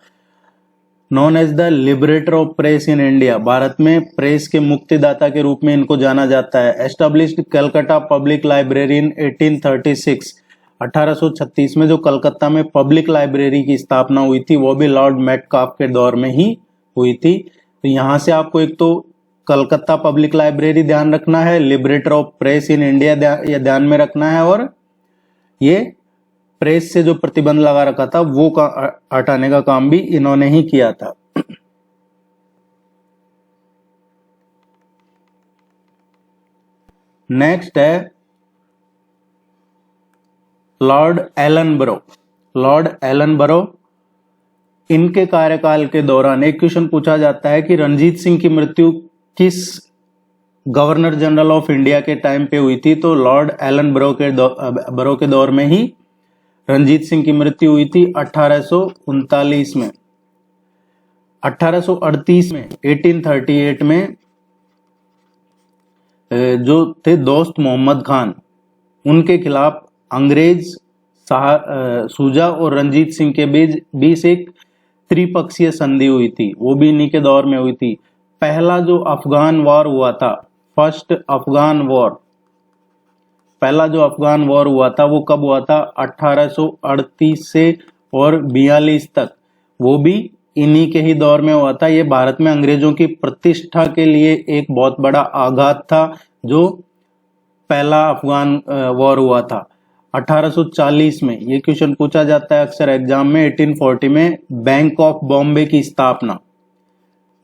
A: Known as the liberator of press in India. Bharat में प्रेस के मुक्तिदाता के रूप में इनको जाना जाता है। Established Calcutta public library in 1836। 1836 में जो कलकत्ता में पब्लिक लाइब्रेरी की स्थापना हुई थी वो भी लॉर्ड मेटकाफ के दौर में ही हुई थी। तो यहाँ से आपको एक तो कलकत्ता पब्लिक लाइब्रेरी ध्यान रखना है, liberator of press in India ये ध्यान में रखना है, और ये प्रेस से जो प्रतिबंध लगा रखा था वो हटाने का काम भी इन्होंने ही किया था। नेक्स्ट है लॉर्ड एलनबरो। लॉर्ड एलनबरो, इनके कार्यकाल के दौरान एक क्वेश्चन पूछा जाता है कि रणजीत सिंह की मृत्यु किस गवर्नर जनरल ऑफ इंडिया के टाइम पे हुई थी। तो लॉर्ड एलनबरो के दौर में ही रणजीत सिंह की मृत्यु हुई थी 1839 में। 1838 में 1838 में जो थे दोस्त मोहम्मद खान, उनके खिलाफ अंग्रेज सूजा और रंजीत सिंह के बीच एक त्रिपक्षीय संधि हुई थी, वो भी इन्हीं के दौर में हुई थी। पहला जो अफगान वॉर हुआ था, फर्स्ट अफगान वॉर, पहला जो अफगान वॉर हुआ था वो कब हुआ था? 1838 से और 42 तक, वो भी इन्हीं के ही दौर में हुआ था। ये भारत में अंग्रेजों की प्रतिष्ठा के लिए एक बहुत बड़ा आघात था जो पहला अफगान वॉर हुआ था। 1840 में ये क्वेश्चन पूछा जाता है अक्सर एग्जाम में। 1840 में बैंक ऑफ बॉम्बे की स्थापना,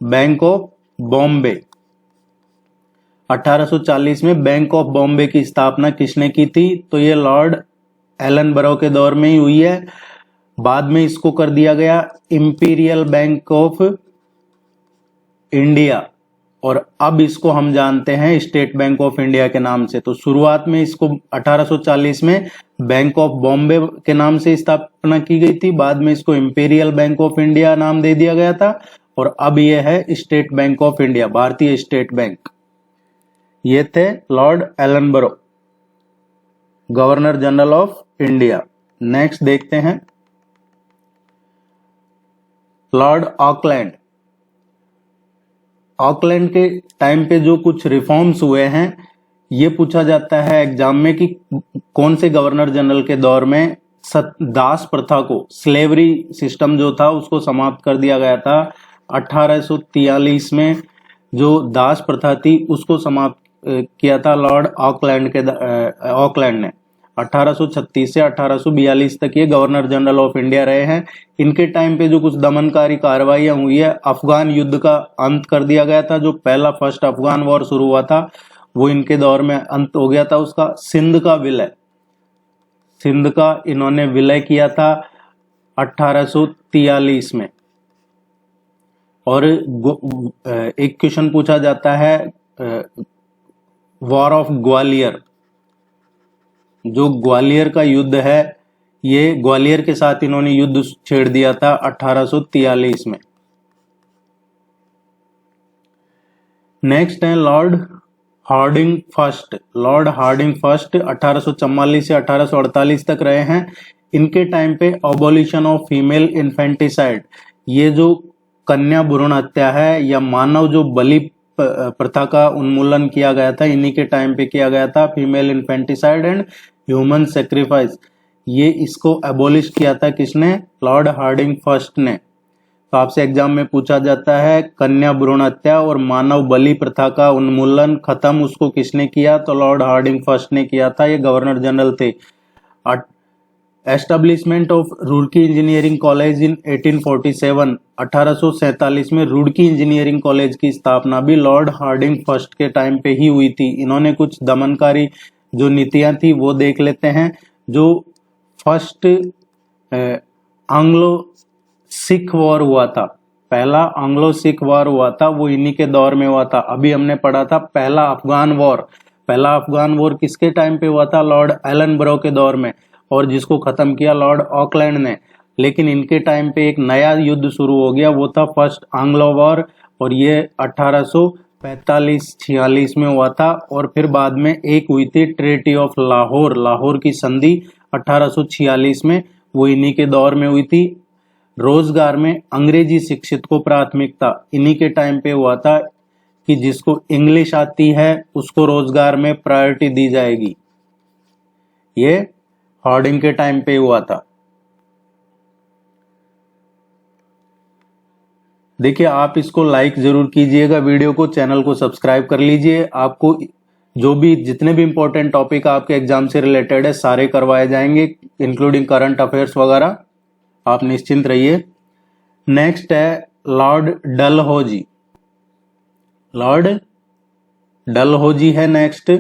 A: बैंक ऑफ बॉम्बे, 1840 में बैंक ऑफ बॉम्बे की स्थापना किसने की थी? तो ये लॉर्ड एलनबरो के दौर में ही हुई है। बाद में इसको कर दिया गया इंपीरियल बैंक ऑफ इंडिया, और अब इसको हम जानते हैं स्टेट बैंक ऑफ इंडिया के नाम से। तो शुरुआत में इसको 1840 में बैंक ऑफ बॉम्बे के नाम से स्थापना की गई थी, बाद में इसको इंपीरियल बैंक ऑफ इंडिया नाम दे दिया गया था, और अब यह है स्टेट बैंक ऑफ इंडिया, भारतीय स्टेट बैंक। ये थे Lord Ellenborough, governor general of India. Next देखते हैं लॉर्ड ऑकलैंड। ऑकलैंड के टाइम पे जो कुछ रिफॉर्म्स हुए हैं, ये पूछा जाता है एग्जाम में कि कौन से गवर्नर जनरल के दौर में दास प्रथा को, स्लेवरी सिस्टम जो था उसको समाप्त कर दिया गया था। 1843 में जो दास प्रथा थी उसको समाप्त किया था लॉर्ड ऑकलैंड ने। 1836 से 1842 तक ये गवर्नर जनरल ऑफ इंडिया रहे हैं। इनके टाइम पे जो कुछ दमनकारी कार्रवाइयां हुई है, अफगान युद्ध का अंत कर दिया गया था। जो पहला फर्स्ट अफगान वॉर शुरू हुआ था वो इनके दौर में अंत हो गया था उसका। सिंध का विलय, सिंध का इन्होंने विलय किया था 1843 में। और एक क्वेश्चन पूछा जाता है वॉर ऑफ ग्वालियर, जो ग्वालियर का युद्ध है, ये ग्वालियर के साथ इन्होंने युद्ध छेड़ दिया था 1843 में। नेक्स्ट है lord Hardinge first. Lord Hardinge first 1844 से 1848 तक रहे हैं। इनके टाइम पे अबॉलिशन ऑफ फीमेल इन्फेंटिसाइड, ये जो कन्या भ्रूण हत्या है या मानव जो बलि प्रथा का उन्मूलन किया गया था, इन्हीं के टाइम पे किया गया था। Female infanticide and human sacrifice, ये इसको एबॉलिश किया था किसने? लॉर्ड हार्डिंग फर्स्ट ने। तो आपसे एग्जाम में पूछा जाता है कन्या भ्रूण हत्या और मानव बलि प्रथा का उन्मूलन खत्म उसको किसने किया? तो लॉर्ड हार्डिंग फर्स्ट ने किया था, ये गवर्नर जनरल थे। Establishment of Roorkee engineering college in 1847, 1847 में रुड़की इंजीनियरिंग कॉलेज की स्थापना भी लॉर्ड हार्डिंग फर्स्ट के टाइम पे ही हुई थी। इन्होंने कुछ दमनकारी जो नीतियां थी वो देख लेते हैं। जो फर्स्ट एंग्लो सिख वॉर हुआ था, पहला एंग्लो सिख वॉर हुआ था, वो इन्हीं के दौर में हुआ था। अभी हमने पढ़ा था पहला अफगान वॉर, पहला अफगान वॉर किसके टाइम पे हुआ था? लॉर्ड एलनबरो के दौर में, और जिसको खत्म किया लॉर्ड ऑकलैंड ने। लेकिन इनके टाइम पे एक नया युद्ध शुरू हो गया, वो था फर्स्ट एंग्लो वॉर, और ये 1845-46 में हुआ था। और फिर बाद में एक हुई थी ट्रीटी ऑफ लाहौर, लाहौर की संधि 1846 में, वो इन्हीं के दौर में हुई थी। रोजगार में अंग्रेजी शिक्षित को प्राथमिकता इन्हीं के टाइम पे हुआ था कि जिसको इंग्लिश आती है उसको रोजगार में प्रायोरिटी दी जाएगी। ये हार्डिंग के टाइम पे हुआ था। देखिए, आप इसको लाइक जरूर कीजिएगा, वीडियो को, चैनल को सब्सक्राइब कर लीजिए। आपको जो भी जितने भी इंपॉर्टेंट टॉपिक आपके एग्जाम से रिलेटेड है सारे करवाए जाएंगे, इंक्लूडिंग करंट अफेयर्स वगैरह, आप निश्चिंत रहिए। नेक्स्ट है लॉर्ड डलहौजी। लॉर्ड डलहौजी है नेक्स्ट।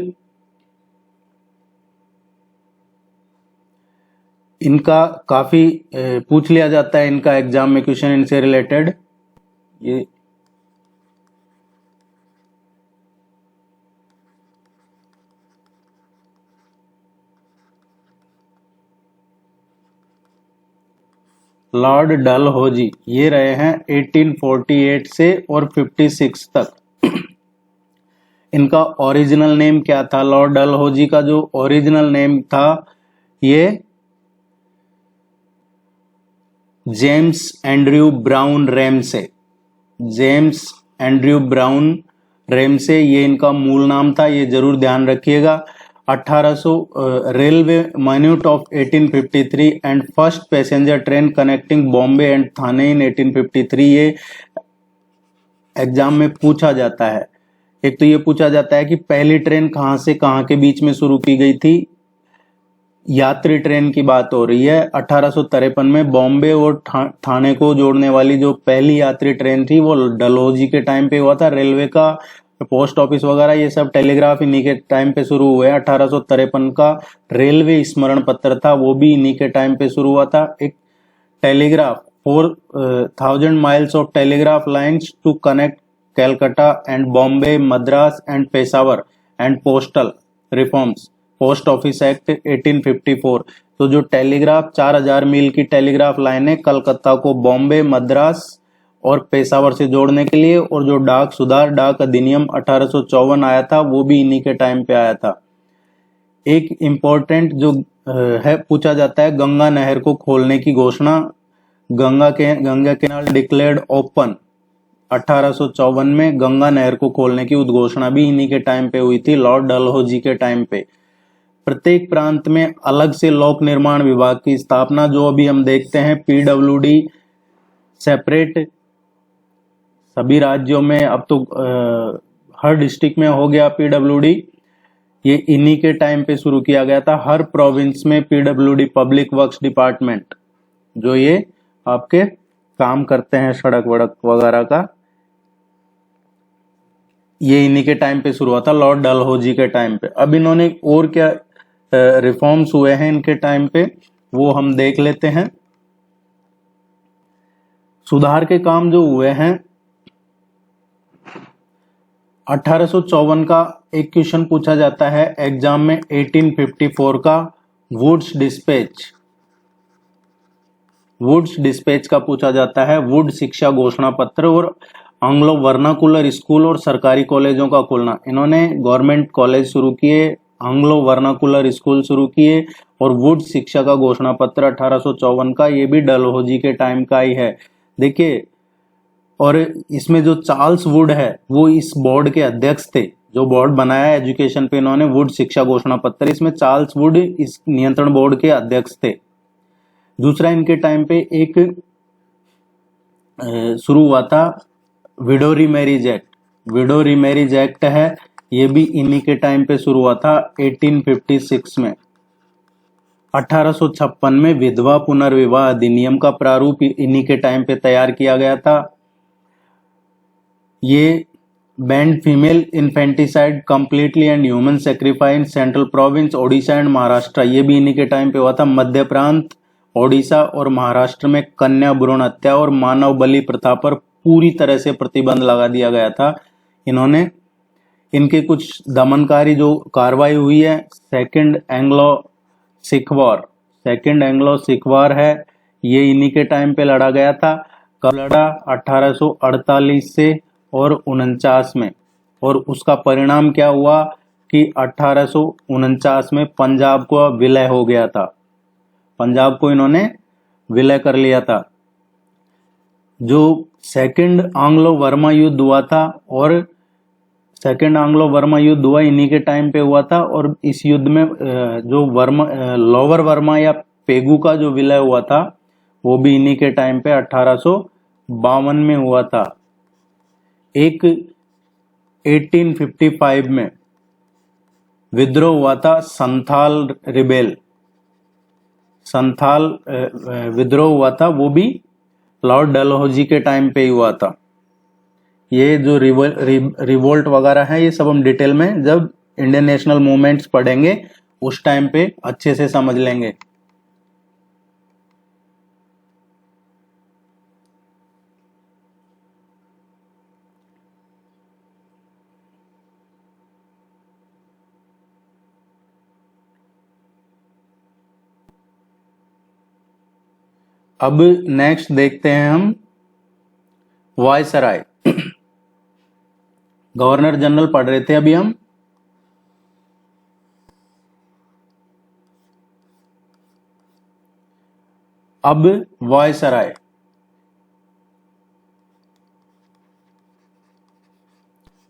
A: इनका काफी पूछ लिया जाता है, इनका एग्जाम में क्वेश्चन इनसे रिलेटेड। ये लॉर्ड डलहौजी ये रहे हैं 1848 से और 56 तक। इनका ओरिजिनल नेम क्या था? लॉर्ड डलहौजी का जो ओरिजिनल नेम था ये James Andrew brown Ramsay. James Andrew brown Ramsay ये इनका मूल नाम था, ये जरूर ध्यान रखिएगा। 1800 railway minute of 1853 and first passenger train connecting Bombay and Thane in 1853, ये एग्जाम में पूछा जाता है। एक तो ये पूछा जाता है कि पहली ट्रेन कहां से कहां के बीच में शुरू की गई थी। यात्री ट्रेन की बात हो रही है। 1853 में बॉम्बे और थाने को जोड़ने वाली जो पहली यात्री ट्रेन थी वो डलहौजी के टाइम पे हुआ था। रेलवे का, पोस्ट ऑफिस वगैरह ये सब टेलीग्राफ इन्हीं के टाइम पे शुरू हुए। 1853 का रेलवे स्मरण पत्र था वो भी इन्हीं के टाइम पे शुरू हुआ था। एक telegraph 4000 miles of telegraph lines to connect Calcutta and Bombay, Madras and Peshawar and postal reforms, post office act 1854। तो जो टेलीग्राफ 4000 मील की टेलीग्राफ लाइनें कलकत्ता को बॉम्बे, मद्रास और पेशावर से जोड़ने के लिए, और जो डाक सुधार डाक अधिनियम 1854 आया था वो भी इन्हीं के टाइम पे आया था। एक इम्पोर्टेंट जो है पूछा जाता है, गंगा नहर को खोलने की घोषणा, गंगा कैनाल डिक्लेयर्ड ओपन 1854 में गंगा नहर को खोलने की उद्घोषणा भी इन्हीं के टाइम पे हुई थी, लॉर्ड डलहौजी के टाइम पे। प्रत्येक प्रांत में अलग से लोक निर्माण विभाग की स्थापना, जो अभी हम देखते हैं पीडब्ल्यूडी सेपरेट सभी राज्यों में, अब तो हर डिस्ट्रिक्ट में हो गया पीडब्ल्यूडी, ये इन्हीं के टाइम पे शुरू किया गया था। हर प्रोविंस में पीडब्ल्यूडी पब्लिक वर्क्स डिपार्टमेंट, जो ये आपके काम करते हैं सड़क वड़क वगैरह का, ये इन्हीं के टाइम पे शुरू हुआ था, लॉर्ड डलहौजी के टाइम पे। अब इन्होंने और क्या रिफॉर्म्स हुए हैं इनके टाइम पे वो हम देख लेते हैं। सुधार के काम जो हुए हैं, 1854 का एक क्वेश्चन पूछा जाता है एग्जाम में 1854 का, वुड्स डिस्पैच का पूछा जाता है। वुड शिक्षा घोषणा पत्र और एंग्लो वर्नाकुलर स्कूल और सरकारी कॉलेजों का खुलना। इन्होंने गवर्नमेंट कॉलेज शुरू किए, एंग्लो वर्नाकुलर स्कूल शुरू किए, और वुड शिक्षा का घोषणा पत्र 1854 का, ये भी डलहौजी के टाइम का ही है। देखिए, और इसमें जो चार्ल्स वुड है वो इस बोर्ड के अध्यक्ष थे, जो बोर्ड बनाया एजुकेशन पे इन्होंने, वुड शिक्षा घोषणा पत्र, इसमें चार्ल्स वुड इस नियंत्रण बोर्ड के अध्यक्ष थे। दूसरा, इनके टाइम पे एक शुरू हुआ था window remarriage act. Window remarriage act है, ये भी इन्हीं के टाइम पे शुरू हुआ था 1856 में। 1856 में विधवा पुनर्विवाह अधिनियम का प्रारूप इन्हीं के टाइम पे तैयार किया गया था। ये band female infanticide completely and human sacrifice in central province Odisha and Maharashtra, ये भी इन्हीं के टाइम पे हुआ था। मध्य प्रांत, ओडिशा और महाराष्ट्र में कन्या भ्रूण हत्या और मानव बलि प्रथा पर पूरी तरह से प्रतिबंध लगा दिया गया था। इन्होंने इनके कुछ दमनकारी जो कार्रवाई हुई है, सेकंड एंग्लो सिख वॉर है, ये इन्हीं के टाइम पे लड़ा गया था। कब लड़ा? 1848 से और 49 में, और उसका परिणाम क्या हुआ कि 1849 में पंजाब को विलय हो गया था, पंजाब को इन्होंने विलय कर लिया था। जो सेकंड एंग्लो वर्मा युद्ध हुआ था और सेकेंड एंग्लो वर्मा युद्ध हुआ इन्हीं के टाइम पे हुआ था, और इस युद्ध में जो लोअर वर्मा या पेगु का जो विलय हुआ था वो भी इन्हीं के टाइम पे 1852 में हुआ था। एक 1855 में विद्रोह हुआ था संथाल रिबेल, संथाल विद्रोह हुआ था, वो भी लॉर्ड डलहौजी के टाइम पे ही हुआ था। ये जो रिवोल्ट वगैरह है ये सब हम डिटेल में जब इंडियन नेशनल मूवमेंट्स पढ़ेंगे उस टाइम पे अच्छे से समझ लेंगे। अब नेक्स्ट देखते हैं हम वायसराय। गवर्नर जनरल पढ़ रहे थे अभी हम। अब viceroy,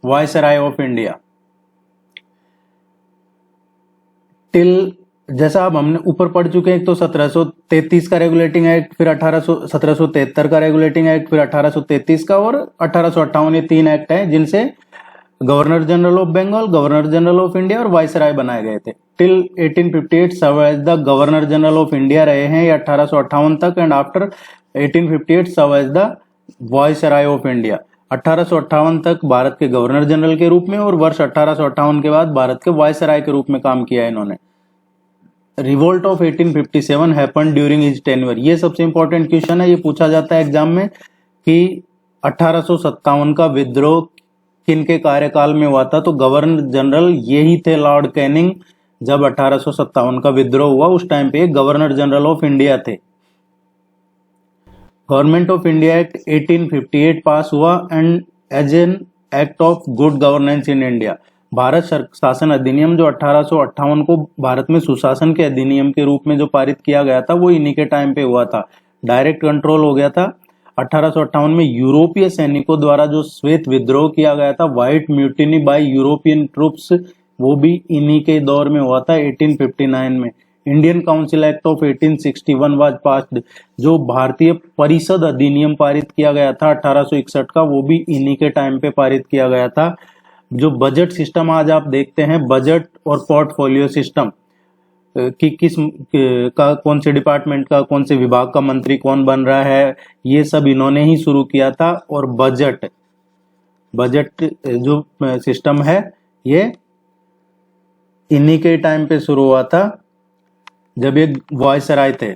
A: viceroy of India till, जैसा अब हमने ऊपर पढ़ चुके हैं, तो 1733 का रेगुलेटिंग एक्ट, फिर 1773 का रेगुलेटिंग एक्ट, फिर 1833 का, और 1858, ये 3 एक्ट हैं जिनसे governor general of Bengal, governor general of India और वायसराय बनाए गए थे। Till 1858 serve as the governor general of India रहे हैं ये 1858 तक, and after 1858 serve as the viceroy of India. 1858 तक भारत के गवर्नर जनरल के रूप में, और वर्ष 1858 के बाद भारत के वायसराय के रूप में काम किया इन्होंने। Revolt of 1857 happened during his tenure, ये सबसे इंपॉर्टेंट क्वेश्चन है, ये पूछा जाता है एग्जाम में कि 1857 का विद्रोह किनके कार्यकाल में हुआ था, तो गवर्नर जनरल यही थे लॉर्ड कैनिंग। जब 1857 का विद्रोह हुआ उस टाइम पे गवर्नर जनरल ऑफ इंडिया थे। Government of India act 1858 pass हुआ and as an act of good governance in India. भारत शासन अधिनियम जो 1858 को भारत में सुशासन के अधिनियम के रूप में जो पारित किया गया था वो इन्हीं के टाइम पे हुआ था। डायरेक्ट कंट्रोल हो गया था। 1858 में यूरोपीय सैनिकों द्वारा जो श्वेत विद्रोह किया गया था, white mutiny bye European troops, वो भी इन्हीं के दौर में हुआ था 1859 में। Indian council act of 1861 was passed, जो भारतीय परिषद अधिनियम पारित किया गया था 1861 का, वो भी इन्हीं के टाइम पे पारित किया गया था। जो बजट सिस्टम आज आप देखते हैं, बजट और पोर्टफोलियो सिस्टम कि किस का कौन से डिपार्टमेंट का कौन से विभाग का मंत्री कौन बन रहा है, ये सब इन्होंने ही शुरू किया था। और बजट जो सिस्टम है ये इन्हीं के टाइम पे शुरू हुआ था जब ये वायसराय थे।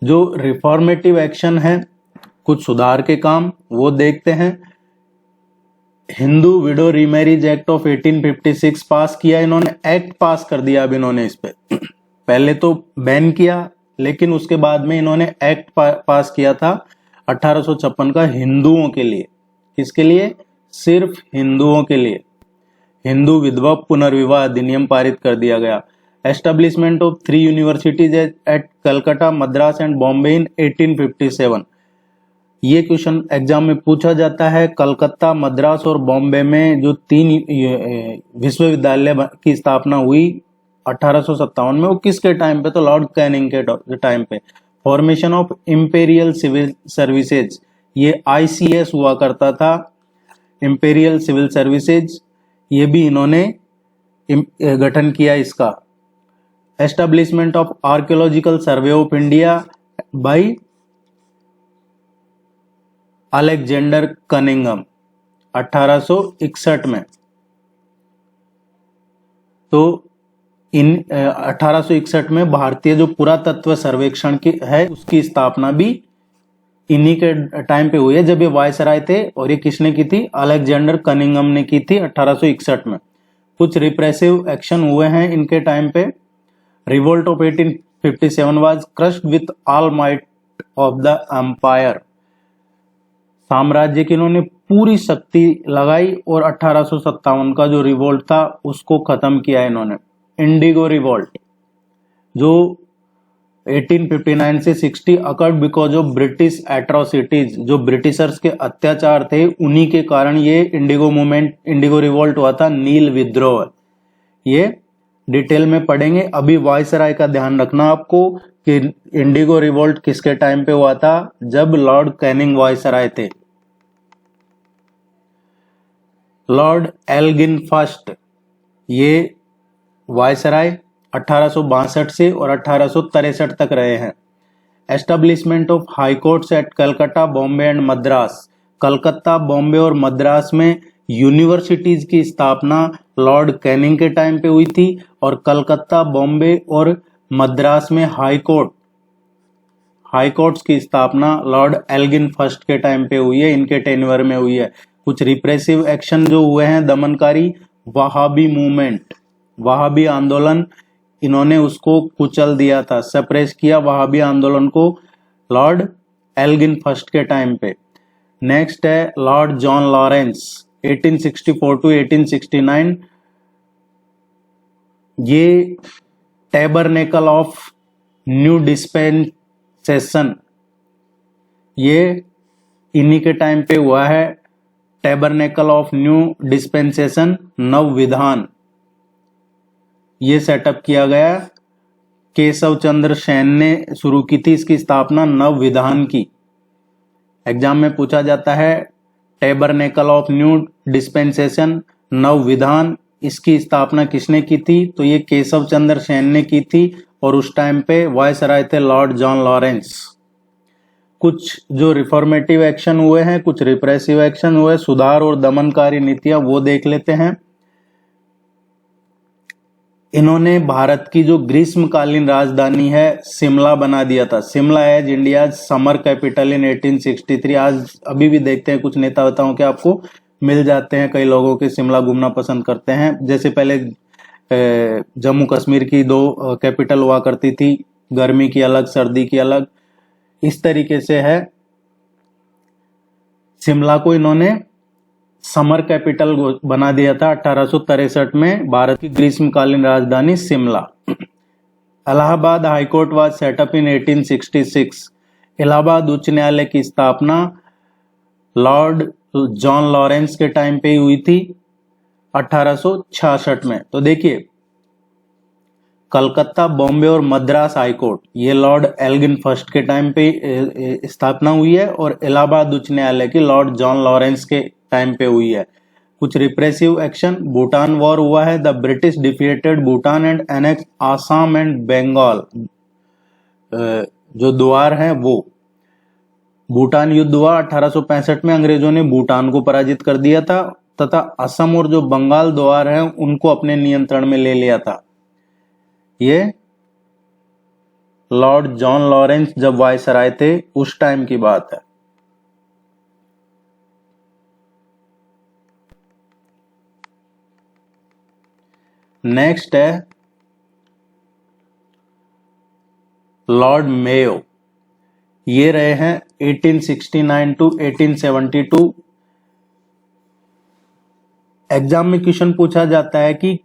A: जो रिफॉर्मेटिव एक्शन है, कुछ सुधार के काम, वो देखते हैं। Hindu window remarriage act of 1856 पास किया इन्होंने, एक्ट पास कर दिया अब इन्होंने इस पे। पहले तो बैन किया, लेकिन उसके बाद में इन्होंने एक्ट पास किया था 1856 का, हिंदुओं के लिए। किसके लिए? सिर्फ हिंदुओं के लिए। हिंदू विधवा पुनर्विवाह अधिनियम पारित कर दिया गया। Establishment of 3 universities at Calcutta, Madras and Bombay in 1857। ये क्वेश्चन एग्जाम में पूछा जाता है। कलकत्ता, मद्रास और बॉम्बे में जो 3 विश्वविद्यालय की स्थापना हुई 1857 में, वो किसके टाइम पे? तो लॉर्ड कैनिंग के टाइम पे। Formation of imperial civil services, ये ICS हुआ करता था, इंपेरियल सिविल सर्विसेज, ये भी इन्होंने गठन किया इसका। Establishment of archaeological survey of India by Alexander Cunningham 1861 में। तो इन 1861 में भारतीय जो पुरातत्व सर्वेक्षण की है उसकी स्थापना भी इन्हीं के टाइम पे हुई है जब ये वायसराय थे। और ये किसने की थी? अलेक्जेंडर कनिंघम ने की थी 1861 में। कुछ रिप्रेसिव एक्शन हुए हैं इनके टाइम पे। Revolt of 1857 was crushed with all might of the empire, साम्राज्य की इन्होंने पूरी शक्ति लगाई और 1857 का जो रिवोल्ट था उसको खत्म किया इन्होंने। इंडिगो रिवोल्ट, जो 1859 से 60 occurred because of British atrocities, जो ब्रिटिशर्स के अत्याचार थे उन्हीं के कारण ये इंडिगो मूवमेंट, इंडिगो रिवोल्ट हुआ था, नील विद्रोह। ये डिटेल में पढ़ेंगे। अभी वायसराय का ध्यान रखना आपको कि इंडिगो रिवोल्ट किसके टाइम पे हुआ था, जब लॉर्ड कैनिंग वायसराय थे। लॉर्ड एल्गिन फर्स्ट, ये वायसराय 1862 से और 1863 तक रहे हैं। Establishment of high courts at Calcutta, Bombay and Madras, Calcutta, Bombay और मद्रास में यूनिवर्सिटीज की स्थापना लॉर्ड कैनिंग के टाइम पे हुई थी, और कलकत्ता, बॉम्बे और मद्रास में हाई कोर्ट्स की स्थापना लॉर्ड एल्गिन फर्स्ट के टाइम पे हुई है, इनके टेन्योर में हुई है। कुछ रिप्रेसिव एक्शन जो हुए हैं दमनकारी, वहाबी मूवमेंट, वहाबी आंदोलन, इन्होंने उसको कुचल दिया था, सप्रेस किया वहाबी आंदोलन को लॉर्ड एल्गिन फर्स्ट के टाइम पे। नेक्स्ट है लॉर्ड जॉन लॉरेंस 1864 टू 1869, ये टैबरनेकल ऑफ न्यू डिस्पेंसेशन, ये इन्हीं के टाइम पे हुआ है। टैबरनेकल ऑफ न्यू डिस्पेंसेशन, नव विधान, ये सेटअप किया गया। केशव चंद्र सेन ने शुरू की थी इसकी स्थापना, नव विधान की। एग्जाम में पूछा जाता है टैबरनेकल ऑफ न्यू डिस्पेंसेशन, नव विधान, इसकी स्थापना किसने की थी, तो ये केशव चंद्र सेन ने की थी, और उस टाइम पे वायसराय थे लॉर्ड जॉन लॉरेंस। कुछ जो रिफॉर्मेटिव एक्शन हुए हैं, कुछ रिप्रेसिव एक्शन हुए, सुधार और दमनकारी नीतियां, वो देख लेते हैं। इन्होंने भारत की जो ग्रीष्मकालीन राजधानी है शिमला बना दिया था। Shimla as India summer capital in 1863। आज अभी भी देखते हैं कुछ नेता वेताओं के आपको मिल जाते हैं, कई लोगों के शिमला घूमना पसंद करते हैं। जैसे पहले जम्मू कश्मीर की दो कैपिटल हुआ करती थी, गर्मी की अलग, सर्दी की अलग, इस तरीके से है। शिमला को इन्होंने समर कैपिटल बना दिया था 1863 में, भारत की ग्रीष्मकालीन राजधानी Shimla. Allahabad high court was set up in 1866। Allahabad उच्च न्यायालय की स्थापना लॉर्ड जॉन लॉरेंस के टाइम पे हुई थी 1866 में। तो देखिए कलकत्ता, बॉम्बे और मद्रास हाईकोर्ट, ये लॉर्ड एल्गिन फर्स्ट के टाइम पे स्थापना हुई है, और इलाहाबाद उच्च न्यायालय की लॉर्ड जॉन लॉरेंस के टाइम पे हुई है। कुछ रिप्रेसिव एक्शन, भूटान वॉर हुआ है, the British defeated Bhutan and annex Assam and Bengal, जो द्वार है वो। भूटान युद्ध हुआ 1865 में, अंग्रेजों ने भूटान को पराजित कर दिया था, तथा असम और जो बंगाल द्वार है उनको अपने नियंत्रण में ले लिया था। ये लॉर्ड जॉन लॉरेंस जब वायसराय थे उस टाइम की बात है। नेक्स्ट है लॉर्ड मेयो, ये रहे हैं 1869 टू 1872। एग्जाम में क्वेश्चन पूछा जाता है कि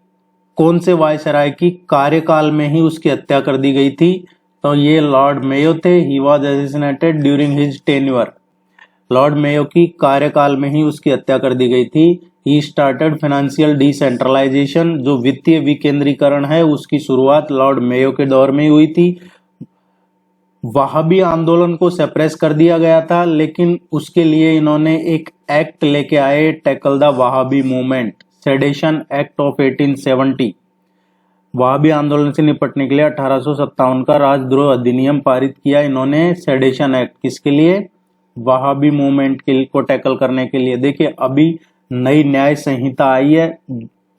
A: कौन से वायसराय की कार्यकाल में ही उसकी हत्या कर दी गई थी, तो ये लॉर्ड मेयो थे। He was assassinated during his tenure. Lord Mayo की कार्यकाल में ही उसकी हत्या कर दी गई थी। ही स्टार्टेड फाइनेंशियल डिसेंट्रलाइजेशन, जो वित्तीय विकेंद्रीकरण है उसकी शुरुआत लॉर्ड मेयो के दौर में हुई थी। वहाबी आंदोलन को सप्रेस कर दिया गया था, लेकिन उसके लिए इन्होंने एक एक्ट लेके आए, tackle the Wahabi movement, sedition act of 1870। Wahabi आंदोलन से निपटने के लिए 1857 का राजद्रोह अधिनियम पारित किया इन्होंने, सेडेशन एक्ट, किसके लिए, वहाबी मूवमेंट को टैकल करने के लिए। देखिए अभी नई न्याय संहिता आई है,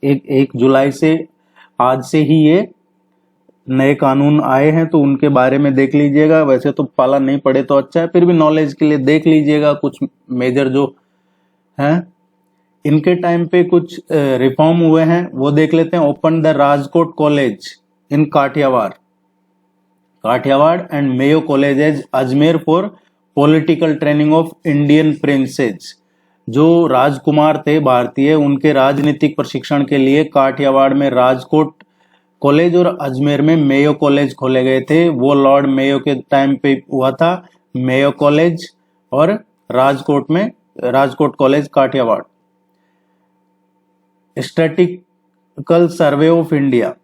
A: 1 जुलाई से, आज से ही ये नए कानून आए हैं, तो उनके बारे में देख लीजिएगा। वैसे तो पाला नहीं पड़े तो अच्छा है, फिर भी नॉलेज के लिए देख लीजिएगा कुछ मेजर जो हैं। इनके टाइम पे कुछ रिफॉर्म हुए हैं वो देख लेते हैं। Open the Rajkot college in Kathiawar and Mayo college as Ajmer for political training of Indian princes. जो राजकुमार थे भारतीय, उनके राजनीतिक प्रशिक्षण के लिए काठियावाड़ में राजकोट कॉलेज और अजमेर में मेयो कॉलेज खोले गए थे, वो लॉर्ड मेयो के टाइम पे हुआ था, मेयो कॉलेज। और राजकोट में Rajkot college Kathiawar. Statistical survey of India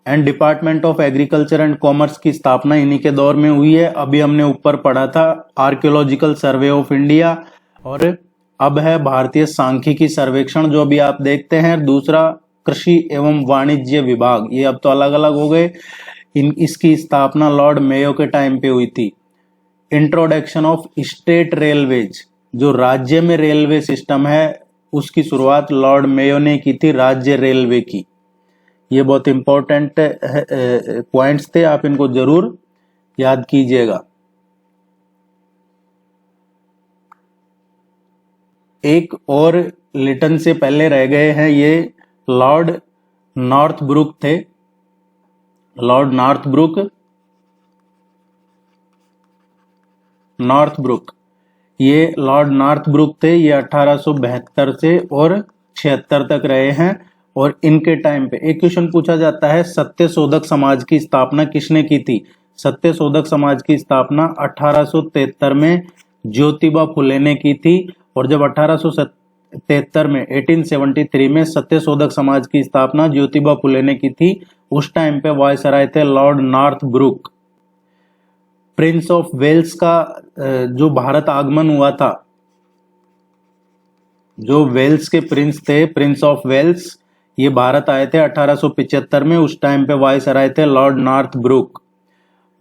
A: and department of agriculture and commerce की स्थापना इन्हीं के दौर में हुई है। अभी हमने ऊपर पढ़ा था आर्कियोलॉजिकल सर्वे ऑफ इंडिया, और अब है भारतीय सांख्यिकी सर्वेक्षण जो अभी आप देखते हैं। दूसरा कृषि एवं वाणिज्य विभाग, ये अब तो अलग अलग हो गए। इसकी स्थापना लॉर्ड मेयो के टाइम पे हुई थी। इंट्रोडक्शन ऑफ स्टेट रेलवेज, जो राज्य में रेलवे सिस्टम है उसकी शुरुआत लॉर्ड मेयो ने की थी, राज्य रेलवे की। ये बहुत इंपॉर्टेंट पॉइंट्स थे, आप इनको जरूर याद कीजिएगा। एक और लिटन से पहले रह गए हैं, ये लॉर्ड नॉर्थब्रुक थे। लॉर्ड नॉर्थब्रुक, ये लॉर्ड नॉर्थब्रुक थे। ये 1872 से और 76 तक रहे हैं। और इनके टाइम पे एक क्वेश्चन पूछा जाता है, सत्यशोधक समाज की स्थापना किसने की थी? सत्यशोधक समाज की स्थापना 1873 में ज्योतिबा फुले ने की थी। और जब 1873 में 1873 में सत्यशोधक समाज की स्थापना ज्योतिबा फुले ने की थी, उस टाइम पे वायसराय थे Lord Northbrook. Prince of Wales का जो भारत आगमन हुआ था, जो वेल्स के प्रिंस थे, प्रिंस ऑफ वेल्स, ये भारत आए थे 1875 में। उस टाइम पे वायसराय थे लॉर्ड नॉर्थब्रुक।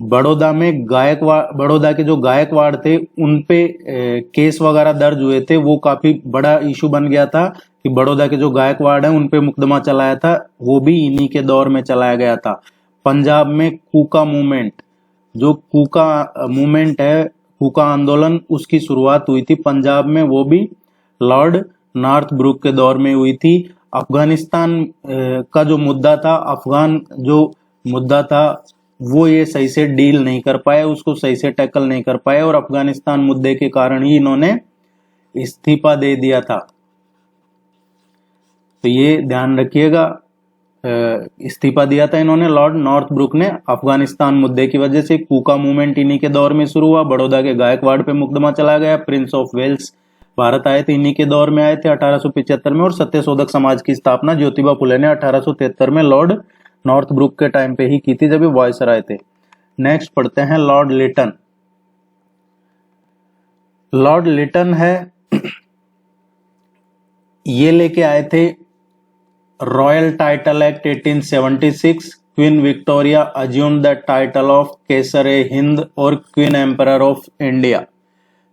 A: बड़ौदा में बड़ौदा के जो गायकवाड़ थे उन पे केस वगैरह दर्ज हुए थे। वो काफी बड़ा इशू बन गया था कि बड़ौदा के जो गायकवाड़ हैं उन पे मुकदमा चलाया था, वो भी इन्हीं के दौर में चलाया गया था। पंजाब में कूका मूवमेंट, जो कूका मूवमेंट है, कूका आंदोलन, उसकी शुरुआत हुई थी पंजाब में, वो भी लॉर्ड नॉर्थब्रुक के दौर में हुई थी। अफगानिस्तान का जो मुद्दा था, अफगान जो मुद्दा था, वो ये सही से डील नहीं कर पाए, उसको सही से टैकल नहीं कर पाए, और अफगानिस्तान मुद्दे के कारण ही इन्होंने इस्तीफा दे दिया था। तो ये ध्यान रखिएगा, इस्तीफा दिया था इन्होंने, लॉर्ड नॉर्थब्रुक ने, अफगानिस्तान मुद्दे की वजह से। कूका मूवमेंट इन्हीं के दौर में शुरू हुआ। बड़ौदा के गायकवाड़ पे मुकदमा चला गया। प्रिंस ऑफ वेल्स भारत आए थे, इन्हीं के दौर में आए थे 1875 में। और सत्यशोधक समाज की स्थापना ज्योतिबा फुले ने 1873 में लॉर्ड नॉर्थब्रुक के टाइम पे ही की थी, जब वायसराय थे। नेक्स्ट पढ़ते हैं लॉर्ड लिटन। लॉर्ड लिटन है, ये लेके आए थे royal title act 1876। Queen Victoria assumed the title of Kaisar i Hind और क्वीन एम्परर ऑफ इंडिया।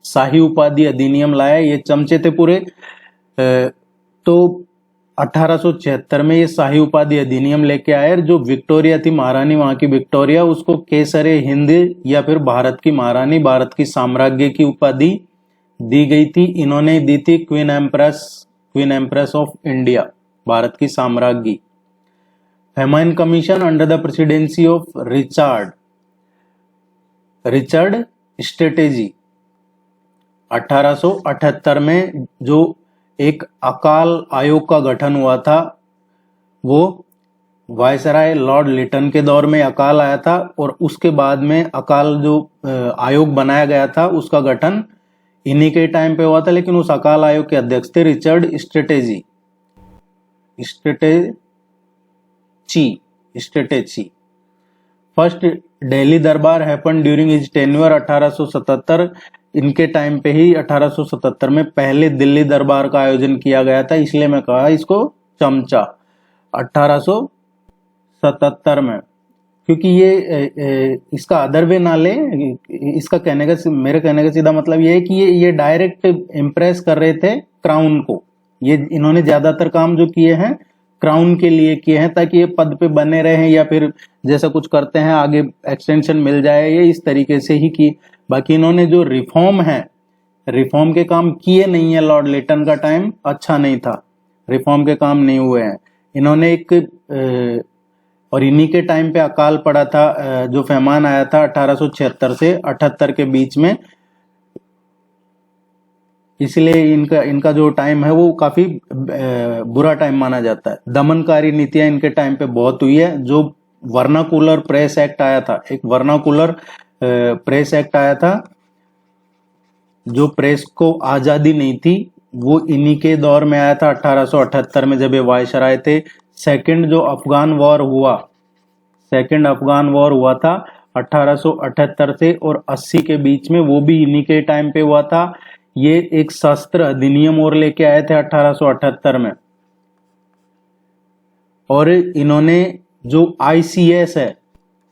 A: शाही उपाधि अधिनियम लाया, ये चमचे थे पूरे। तो 1876 में ये शाही उपाधि अधिनियम लेके आए। जो विक्टोरिया थी, महारानी वहां की विक्टोरिया, उसको केसर-ए-हिंद या फिर भारत की महारानी, भारत की साम्राज्य की उपाधि दी गई थी। इन्होंने दी थी queen empress of India, Bharat की साम्राज्ञी। Famine commission under the presidency of Richard Strachey. 1878 में जो एक अकाल आयोग का गठन हुआ था, वो वायसराय लॉर्ड लिटन के दौर में अकाल आया था। और उसके बाद में अकाल जो आयोग बनाया गया था, उसका गठन इन्हीं के टाइम पे हुआ था। लेकिन उस अकाल आयोग के अध्यक्ष थे रिचर्ड स्ट्रेटेजी। फर्स्ट दिल्ली दरबार हैपन ड्यूरिंग हिज टेन्योर 1877। इनके टाइम पे ही 1877 में पहले दिल्ली दरबार का आयोजन किया गया था, इसलिए मैं कहा इसको चमचा। 1877 में, क्योंकि ये इसका अदर वे ना ले, इसका मेरे कहने का सीधा मतलब ये है कि ये डायरेक्ट इम्प्रेस कर रहे थे क्राउन को। ये इन्होंने ज्यादातर काम जो किए हैं क्राउन के लिए किए हैं, ताकि ये पद पे बने रहे, या फिर जैसा कुछ करते हैं आगे एक्सटेंशन मिल जाए, ये इस तरीके से ही की। बाकी इन्होंने जो रिफॉर्म है, रिफॉर्म के काम किए नहीं है। लॉर्ड लिटन का टाइम अच्छा नहीं था, रिफॉर्म के काम नहीं हुए हैं इन्होंने। और इन्हीं के टाइम पे अकाल पड़ा था, जो फैमान आया था 1876 से 78 के बीच में। इसलिए इनका जो टाइम है वो काफी बुरा टाइम माना जाता है। दमनकारी नीतियां इनके टाइम पे बहुत हुई है, जो वर्नाकुलर प्रेस एक्ट आया था, एक वर्नाकुलर प्रेस एक्ट आया था, जो प्रेस को आजादी नहीं थी, वो इन्हीं के दौर में आया था 1878 में, जब ये वायसराय थे। सेकंड जो अफगान वॉर हुआ, सेकंड अफगान वॉर हुआ था 1878 से और 80 के बीच में, वो भी इन्हीं के टाइम पे हुआ था। ये एक शस्त्र अधिनियम और लेके आए थे 1878 में। और इन्होंने जो ICS है,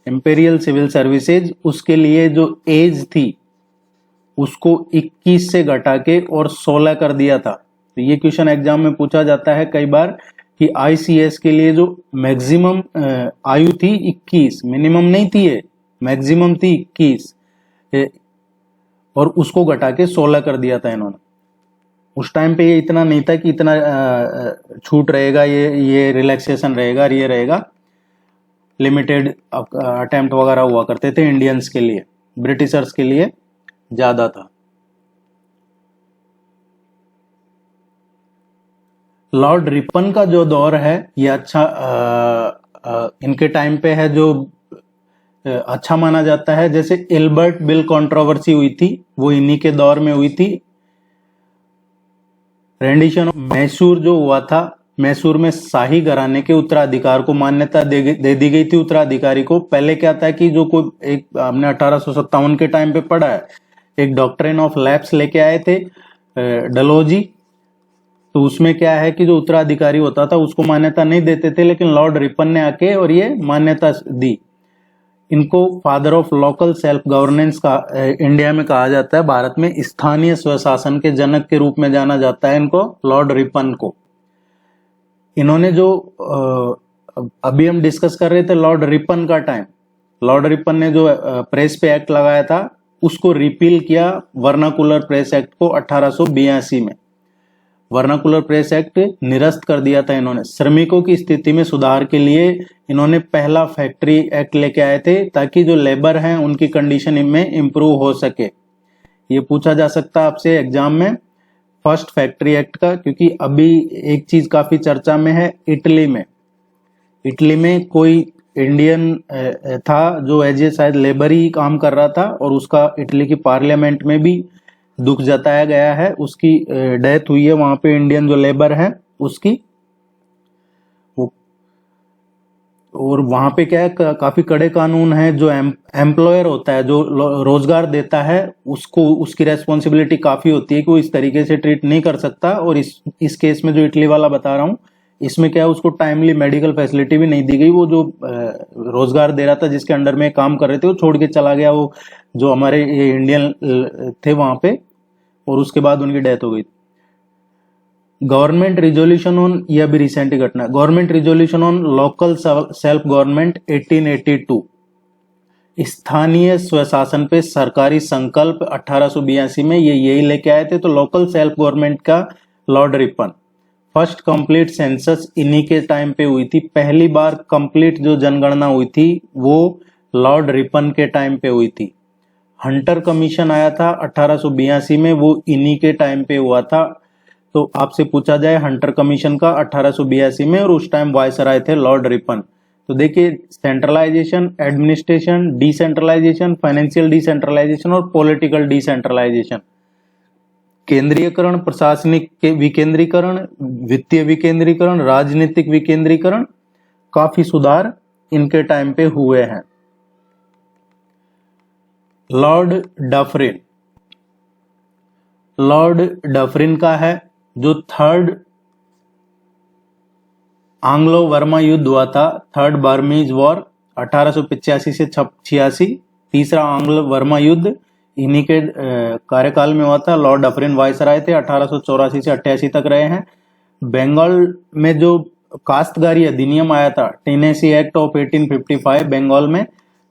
A: इंपीरियल सिविल सर्विसेज, उसके लिए जो एज थी उसको 21 से घटा के और 16 कर दिया था। तो ये क्वेश्चन एग्जाम में पूछा जाता है कई बार कि ICS के लिए जो मैक्सिमम आयु थी 21, मिनिमम नहीं थी, ये मैक्सिमम थी 21, और उसको घटा के 16 कर दिया था इन्होंने। उस टाइम पे ये इतना नहीं था कि इतना छूट रहेगा, ये रिलैक्सेशन रहेगा, ये रहेगा। लिमिटेड अटेम्प्ट वगैरह हुआ करते थे इंडियंस के लिए, ब्रिटिशर्स के लिए ज्यादा था। लॉर्ड रिपन का जो दौर है ये अच्छा इनके टाइम पे है, जो अच्छा माना जाता है। जैसे एल्बर्ट बिल कंट्रोवर्सी हुई थी, वो इन्हीं के दौर में हुई थी। रेंडिशन ऑफ मैसूर जो हुआ था, मैसूर में शाही घराने के उत्तराधिकार को मान्यता दे दी गई थी उत्तराधिकारी को। पहले क्या था कि जो कोई एक हमने 1857 के टाइम पे पढ़ा है, एक डॉक्ट्रिन ऑफ लैप्स लेके आए थे डलोजी, तो उसमें क्या है कि जो उत्तराधिकारी होता था उसको मान्यता नहीं देते थे, लेकिन लॉर्ड रिपन ने आके और ये मान्यता दी। इनको father of local self governance का इंडिया में कहा जाता है। भारत में स्थानीय स्वशासन के जनक के रूप में जाना जाता है इनको, लॉर्ड रिपन को। इन्होंने जो अभी हम डिस्कस कर रहे थे लॉर्ड रिपन का टाइम, लॉर्ड रिपन ने जो प्रेस पे एक्ट लगाया था उसको रिपील किया, वर्नाकुलर प्रेस एक्ट को 1882 में। वर्नाकुलर प्रेस एक्ट निरस्त कर दिया था इन्होंने। श्रमिकों की स्थिति में सुधार के लिए इन्होंने पहला फैक्ट्री एक्ट लेके आए थे, ताकि जो लेबर हैं उनकी कंडीशन में इंप्रूव हो सके। ये पूछा जा सकता है आपसे एग्जाम में फर्स्ट फैक्ट्री एक्ट का, क्योंकि अभी एक चीज काफी चर्चा में है। इटली में कोई इंडियन था जो एज ए शायद लेबर ही काम कर रहा था, और उसका इटली की पार्लियामेंट में भी दुख जताया गया है। उसकी डेथ हुई है वहां पे, इंडियन जो लेबर है उसकी। और वहां पे क्या है, काफी कड़े कानून है। जो एम्प्लॉयर होता है, जो रोजगार देता है, उसको उसकी रेस्पॉन्सिबिलिटी काफी होती है कि वो इस तरीके से ट्रीट नहीं कर सकता। और इस केस में जो इटली वाला बता रहा हूँ, इसमें क्या है, उसको टाइमली मेडिकल फैसिलिटी भी नहीं दी गई। वो जो रोजगार दे रहा था, जिसके अंडर में काम कर रहे थे, वो छोड़ के चला गया, वो जो हमारे ये इंडियन थे वहां पे, और उसके बाद उनकी डेथ हो गई। गवर्नमेंट रिजोल्यूशन ऑन, यह भी रिसेंट ही घटना, government resolution on local self government 1882, स्थानीय स्वशासन पे सरकारी संकल्प 1882 में ये यही लेके आए थे। तो लोकल सेल्फ गवर्नमेंट का Lord Ripon. First complete census इन्हीं के टाइम पे हुई थी। पहली बार कंप्लीट जो जनगणना हुई थी वो लॉर्ड रिपन के टाइम पे हुई थी। हंटर कमीशन आया था 1882 में, वो इन्हीं के टाइम पे हुआ था। तो आपसे पूछा जाए हंटर कमीशन का 1882 में, और उस टाइम वायसराय थे लॉर्ड रिपन। तो देखिए, centralisation, administration, decentralisation, financial decentralisation और पॉलिटिकल डिसेंट्रलाइजेशन, केंद्रीयकरण, प्रशासनिक के विकेंद्रीकरण, वित्तीय विकेंद्रीकरण, राजनीतिक विकेंद्रीकरण, काफी सुधार इनके टाइम पे हुए हैं। लॉर्ड डफरिन, लॉर्ड डफरिन का है जो थर्ड आंग्लो वर्मा युद्ध हुआ था, थर्ड बर्मीज वॉर 1885 से 86, तीसरा आंग्लो वर्मा युद्ध इन्हीं के कार्यकाल में हुआ था। लॉर्ड डफरिन वायसराय थे, 1884 से 88 तक रहे हैं। बंगाल में जो काश्तकारी अधिनियम आया था, टेनेसी एक्ट ऑफ 1855 बंगाल में,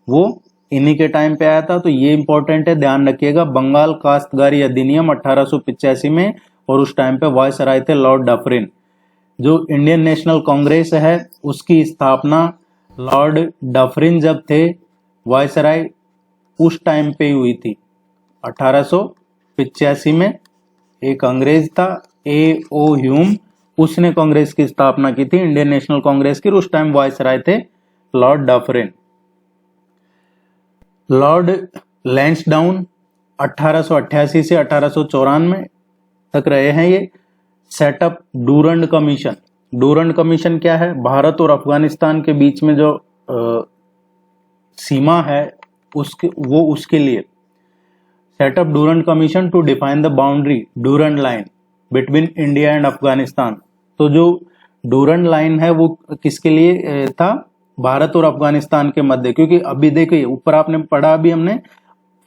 A: वो इन्हीं के टाइम पे आया था। तो ये इंपॉर्टेंट है, ध्यान रखिएगा। बंगाल काश्तकारी अधिनियम 1885 में, और उस टाइम पे वायसराय थे लॉर्ड डफरिन। जो इंडियन नेशनल कांग्रेस है उसकी स्थापना लॉर्ड डफरिन जब थे वायसराय, उस टाइम पे हुई थी 1885 में। एक अंग्रेज था A.O. ह्यूम, उसने कांग्रेस की स्थापना की थी, इंडियन नेशनल कांग्रेस की। उस टाइम वायसराय थे लॉर्ड डफरिन। लॉर्ड लैंसडाउन 1888 से 1894 तक रहे हैं ये। Setup Durand commission. Durand commission क्या है? भारत और अफगानिस्तान के बीच में जो सीमा है उसके लिए set up Durand commission to define the boundary Durand line between India and Afghanistan. तो जो डूरंड लाइन है वो किसके लिए था? भारत और अफगानिस्तान के मध्य। क्योंकि अभी देखिए ऊपर आपने पढ़ा अभी हमने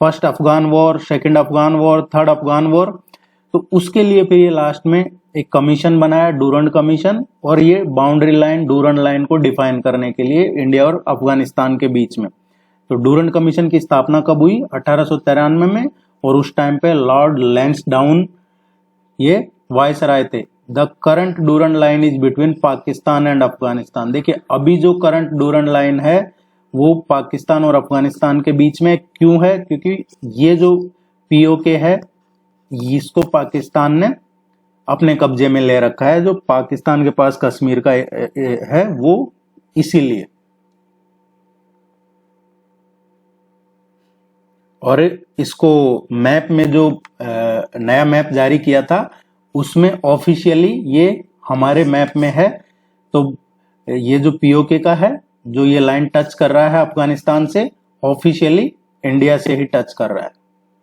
A: first Afghan war, second Afghan war, third Afghan war, तो उसके लिए फिर ये लास्ट में एक कमीशन बनाया डूरंड कमीशन, और ये बाउंड्री लाइन डूरंड लाइन को डिफाइन करने के लिए इंडिया और अफगानिस्तान के बीच में। तो डूरंड कमीशन की स्थापना कब हुई? 1893 में, और उस टाइम पे लॉर्ड लैंसडाउन ये वायसराय थे। The current Durand line is between Pakistan and Afghanistan. देखिए अभी जो करंट डूरंड लाइन है वो पाकिस्तान और अफगानिस्तान के बीच में क्यों है? क्योंकि ये जो पीओके है इसको पाकिस्तान ने अपने कब्जे में ले रखा है, जो पाकिस्तान के पास कश्मीर का है वो, इसीलिए। और इसको मैप में जो नया मैप जारी किया था उसमें ऑफिशियली ये हमारे मैप में है। तो ये जो पीओके का है, जो ये लाइन टच कर रहा है अफगानिस्तान से, ऑफिशियली इंडिया से ही टच कर रहा है,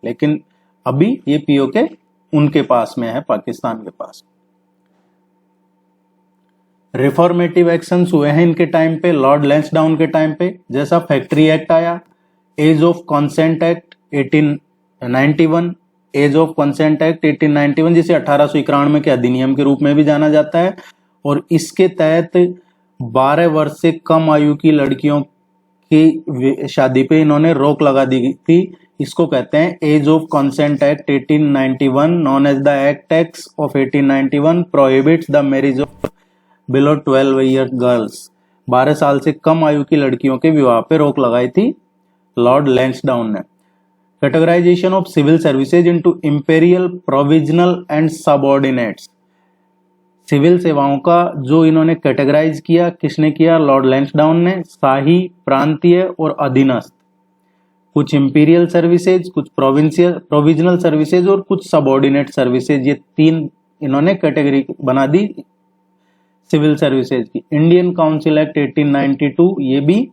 A: लेकिन अभी ये पीओके उनके पास में है, पाकिस्तान के पास। रिफॉर्मेटिव एक्शंस हुए हैं इनके टाइम पे, लॉर्ड लैंसडाउन के टाइम पे, जैसा फैक्ट्री एक्ट आया, age of consent act 1891, age of consent act 1891 जिसे 1891 के अधिनियम के रूप में भी जाना जाता है, और इसके तहत 12 वर्ष से कम आयु की लड़कियों की शादी पे इन्होंने रोक लगा दी थी। इसको कहते हैं age of consent act 1891, known as the act of 1891 prohibits the marriage of below 12 year girls. 12 साल से कम आयु की लड़कियों के विवाह पे रोक लगाई थी लॉर्ड लैंसडाउन ने। Categorisation of civil services into imperial, provisional and subordinates. Civil सेवाओं का जो इन्होंने कैटेगराइज किया, किसने किया? लॉर्ड लैंसडाउन ने। शाही, प्रांतीय और अधीनस्थ, कुछ इंपीरियल सर्विसेज, कुछ प्रोविजनल सर्विसेज और कुछ सबऑर्डिनेट सर्विसेज, ये 3 इन्होंने कैटेगरी बना दी सिविल सर्विसेज की। इंडियन काउंसिल एक्ट 1892 ये भी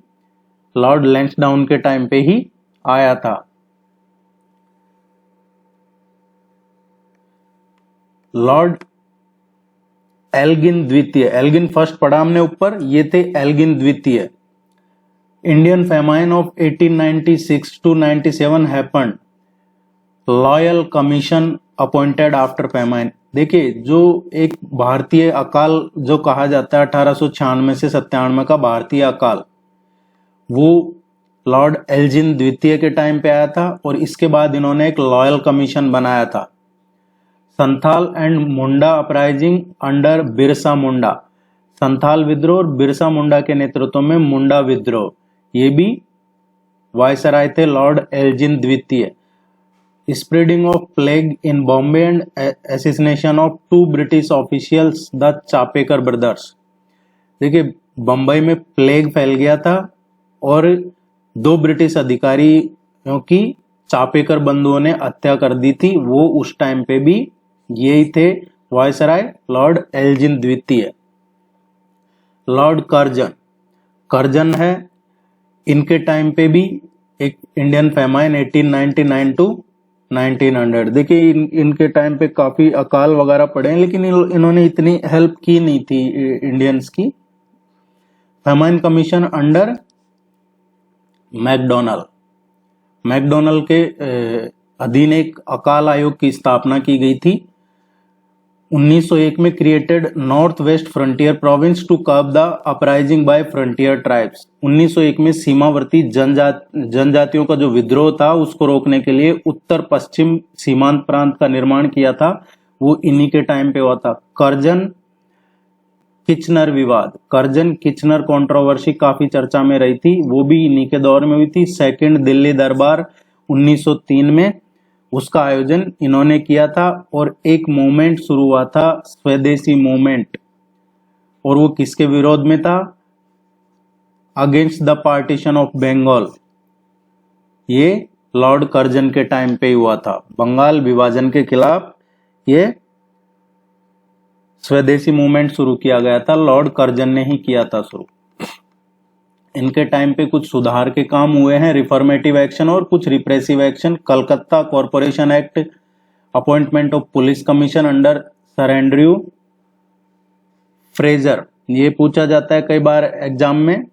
A: लॉर्ड लैंसडाउन के टाइम पे ही आया था। लॉर्ड एल्गिन द्वितीय, एल्गिन फर्स्ट पढ़ा हमने ऊपर, ये थे एल्गिन द्वितीय। Indian famine of 1896 to 97 happened, loyal commission appointed after famine. देखिए जो एक भारतीय अकाल जो कहा जाता है 1896 से 97 का भारतीय अकाल, वो लॉर्ड एल्गिन द्वितीय के टाइम पे आया था, और इसके बाद इन्होंने एक लॉयल कमीशन बनाया था। Santhal and Munda uprising under Birsa Munda, Santhal विद्रोह और बिरसा मुंडा के नेतृत्व में मुंडा विद्रोह, ये भी वायसराय थे लॉर्ड एल्गिन द्वितीय। Spreading of plague in Bombay and assassination of 2 British officials the Chapekar brothers. देखिए बंबई में प्लेग फैल गया था और 2 ब्रिटिश अधिकारियों की चापेकर बंधुओं ने हत्या कर दी थी, वो उस टाइम पे भी यही थे वायसराय लॉर्ड एल्गिन द्वितीय। लॉर्ड कर्जन, कर्जन है, इनके टाइम पे भी एक इंडियन फैमाइन 1899 to 1900। देखिए इनके टाइम पे काफी अकाल वगैरह पड़े हैं, लेकिन इन्होंने इतनी हेल्प की नहीं थी इंडियंस की। Famine commission under McDonnell, McDonnell के अधीन एक अकाल आयोग की स्थापना की गई थी। 1901 में created north west frontier province to curb the uprising by frontier tribes. 1901 में सीमावर्ती जनजातियों का जो विद्रोह था उसको रोकने के लिए उत्तर पश्चिम सीमांत प्रांत का निर्माण किया था, वो इन्हीं के टाइम पे हुआ था। कर्जन किचनर विवाद, कर्जन किचनर कंट्रोवर्सी काफी चर्चा में रही थी, वो भी इन्हीं के दौर में हुई थी। सेकंड दिल्ली दरबार 1903 में, उसका आयोजन इन्होंने किया था, और एक मूवमेंट शुरू हुआ था स्वदेशी मूवमेंट, और वो किसके विरोध में था? Against the partition of Bengal, ये लॉर्ड कर्जन के टाइम पे हुआ था। बंगाल विभाजन के खिलाफ ये स्वदेशी मूवमेंट शुरू किया गया था, लॉर्ड कर्जन ने ही किया था शुरू। इनके टाइम पे कुछ सुधार के काम हुए हैं, रिफॉर्मेटिव एक्शन और कुछ repressive action. Calcutta corporation act, appointment of police commission under sir Andrew Fraser, ये पूछा जाता है कई बार एग्जाम में।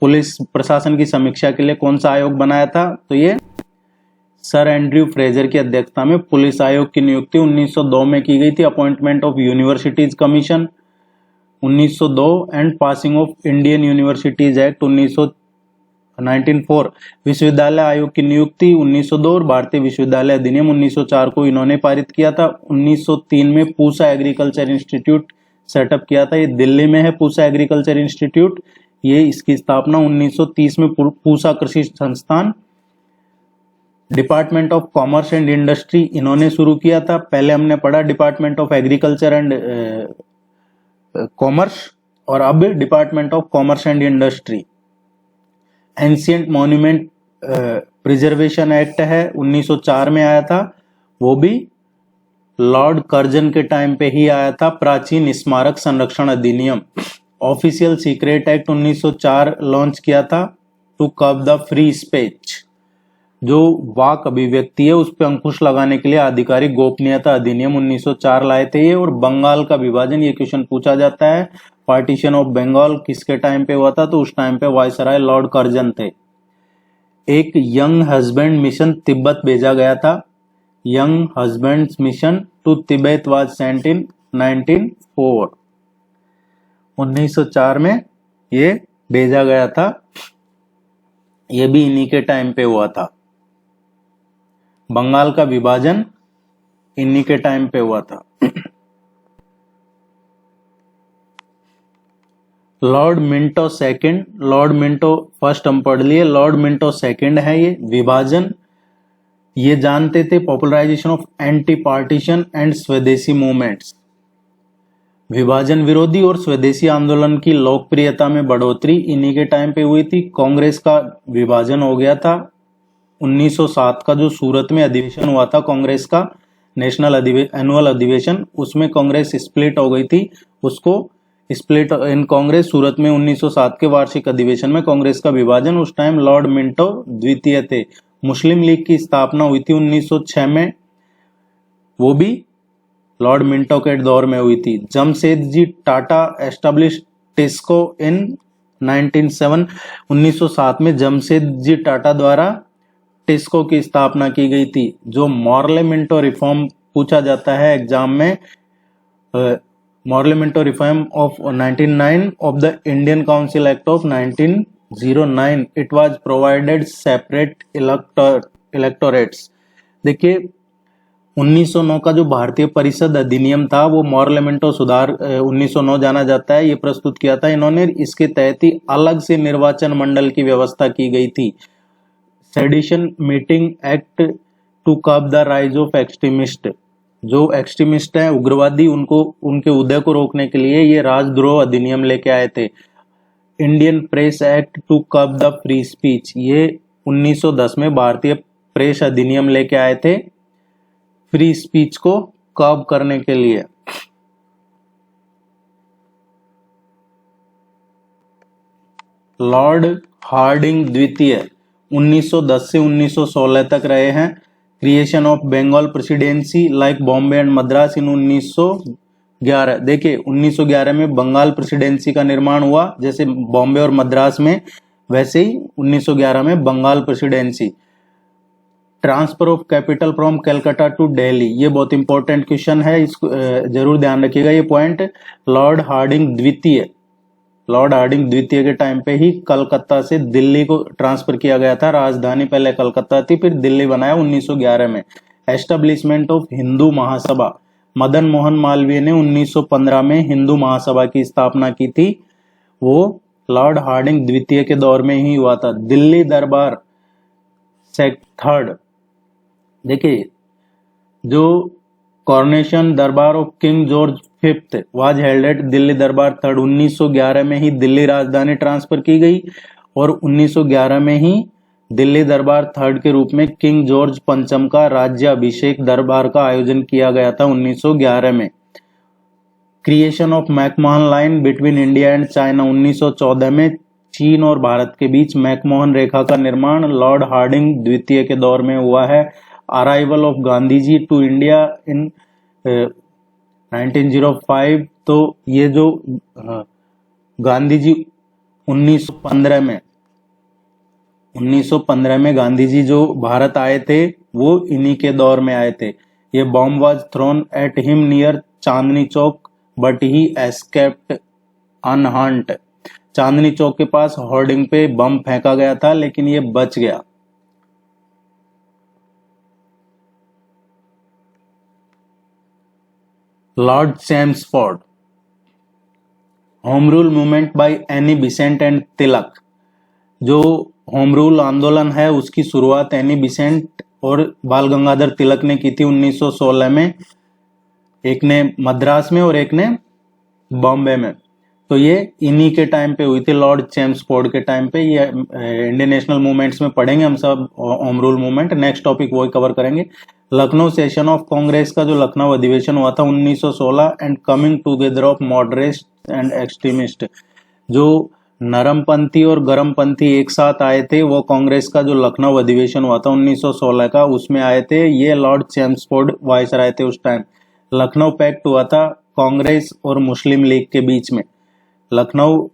A: पुलिस प्रशासन की समीक्षा के लिए कौन सा आयोग बनाया था, तो ये सर एंड्रयू फ्रेजर की अध्यक्षता में पुलिस आयोग की नियुक्ति 1902 में की गई थी। Appointment of universities commission 1902 and passing of Indian universities act 1904, विश्वविद्यालय आयोग की नियुक्ति 1902 और भारतीय विश्वविद्यालय अधिनियम 1904 को इन्होंने पारित किया था। 1903 में पूसा एग्रीकल्चर इंस्टीट्यूट सेटअप किया था, ये दिल्ली में है पूसा एग्रीकल्चर इंस्टीट्यूट। ये इसकी स्थापना 1930 में पूसा कृषि संस्थान। Department of commerce and industry इन्होंने शुरू किया था। पहले हमने पढ़ा department of agriculture and commerce और अब department of commerce and industry. Ancient monument preservation act है, 1904 में आया था, वो भी लॉर्ड कर्जन के टाइम पे ही आया था। प्राचीन स्मारक संरक्षण अधिनियम, ऑफिशियल सीक्रेट एक्ट 1904 लॉन्च किया था to curb the free speech, जो वाक अभिव्यक्ति है उस पर अंकुश लगाने के लिए आधिकारिक गोपनीयता अधिनियम 1904 लाए थे ये। और बंगाल का विभाजन, ये क्वेश्चन पूछा जाता है, पार्टीशन ऑफ बंगाल किसके टाइम पे हुआ था, तो उस टाइम पे वायसराय लॉर्ड कर्जन थे। एक यंग हस्बैंड मिशन तिब्बत भेजा गया था, Younghusband mission to Tibet was sent in 1904, 1904 में ये भेजा गया था, ये भी इन्हीं के टाइम पे हुआ था। बंगाल का विभाजन इन्हीं के टाइम पे हुआ था। Lord Minto second, Lord Minto first हम पढ़ लिए, लॉर्ड मिंटो सेकंड है ये। विभाजन ये जानते थे, popularisation of anti partition and स्वदेशी मूवमेंट्स, विभाजन विरोधी और स्वदेशी आंदोलन की लोकप्रियता में बढ़ोतरी इन्हीं के टाइम पे हुई थी। कांग्रेस का विभाजन हो गया था 1907 का जो सूरत में अधिवेशन हुआ था कांग्रेस का, नेशनल एनुअल अधिवेशन, उसमें कांग्रेस स्प्लिट हो गई थी। उसको स्प्लिट इन कांग्रेस सूरत में 1907 के वार्षिक अधिवेशन में कांग्रेस का विभाजन, उस टाइम लॉर्ड मिंटो द्वितीय थे। मुस्लिम लीग की स्थापना हुई थी 1906 में, वो भी लॉर्ड मिंटो के दौर में हुई थी। जमशेदजी टाटा एस्टेब्लिश टिस्को इन 1907, 1907 में जमशेदजी टाटा द्वारा टिस्को की स्थापना की गई थी। जो मॉर्ले मिंटो रिफॉर्म पूछा जाता है एग्जाम में, Morley Minto reform of 1909 of the Indian council act of 1909, it was provided separate electorates. देखिए 1909 का जो भारतीय परिषद अधिनियम था वो मॉर्ले मिंटो सुधार 1909 जाना जाता है, ये प्रस्तुत किया था इन्होंने। इसके तहत ही अलग से निर्वाचन मंडल की व्यवस्था की गई थी। Sedition meeting act to curb the rise of extremist, जो एक्सट्रीमिस्ट हैं उग्रवादी, उनको उनके उदय को रोकने के लिए ये राजद्रोह अधिनियम लेके आए थे। Indian press act to curb the free speech, ये 1910 में भारतीय प्रेस अधिनियम लेके आए थे फ्री स्पीच को कर्ब करने के लिए। लॉर्ड हार्डिंग द्वितीय 1910 से 1916 तक रहे हैं। Creation of Bengal presidency like Bombay and Madras in 1911। देखिए 1911 में बंगाल प्रेसिडेंसी का निर्माण हुआ, जैसे बॉम्बे और मद्रास में, वैसे ही 1911 में Bengal presidency. Transfer of capital from Calcutta to Delhi, ये बहुत इंपॉर्टेंट क्वेश्चन है, इसको जरूर ध्यान रखिएगा ये पॉइंट। लॉर्ड हार्डिंग द्वितीय के टाइम पे ही कलकत्ता से दिल्ली को ट्रांसफर किया गया था। राजधानी पहले कलकत्ता थी, फिर दिल्ली बनाया 1911 में। एस्टेब्लिशमेंट ऑफ हिंदू महासभा, मदन मोहन मालवीय ने 1915 में हिंदू महासभा की स्थापना की थी, वो लॉर्ड हार्डिंग द्वितीय के दौर में ही हुआ था। दिल्ली दरबार थर्ड, देखिए जो कॉर्नेशन दरबार of king George fifth was held at Delhi दरबार थर्ड, 1911 में ही दिल्ली राजधानी ट्रांसफर की गई। और 1911 में ही दिल्ली दरबार थर्ड के रूप में किंग जॉर्ज पंचम का राज्याभिषेक दरबार का आयोजन किया गया था 1911 में। Creation of McMahon line between India and China 1914 में चीन और भारत के बीच मैकमोहन रेखा का निर्माण लॉर्ड हार्डिंग द्वितीय के दौर में हुआ है। Arrival of Gandhi ji to India in 1905, तो ये जो गांधी जी 1915 में गांधी जी जो भारत आए थे वो इन्हीं के दौर में आए थे। ये bomb was thrown at him near Chandni Chowk but he escaped unhurt. Chandni Chowk के पास होर्डिंग पे बम फेंका गया था लेकिन ये बच गया। Lord Chelmsford, home rule movement by Annie Besant and Tilak. जो होम रूल आंदोलन है उसकी शुरुआत एनी बिसेंट और बाल गंगाधर तिलक ने की थी 1916 में। एक ने मद्रास में और एक ने बॉम्बे में। तो ये इन्हीं के टाइम पे हुई थी, लॉर्ड चेम्सफोर्ड के टाइम पे। ये इंडियन नेशनल मूवमेंट्स में पढ़ेंगे हम सब home rule movement. Next topic वही कवर करेंगे। लखनऊ सेशन ऑफ कांग्रेस का जो लखनऊ अधिवेशन हुआ था 1916 and coming together of moderate and extremist. जो नरमपंथी और गरमपंथी एक साथ आए थे, वो कांग्रेस का जो लखनऊ अधिवेशन हुआ था 1916 का, उसमें आए थे। ये लॉर्ड चेम्सफोर्ड वाइसराय थे उस टाइम। लखनऊ पैक्ट हुआ था कांग्रेस और मुस्लिम लीग के बीच में। लखनऊ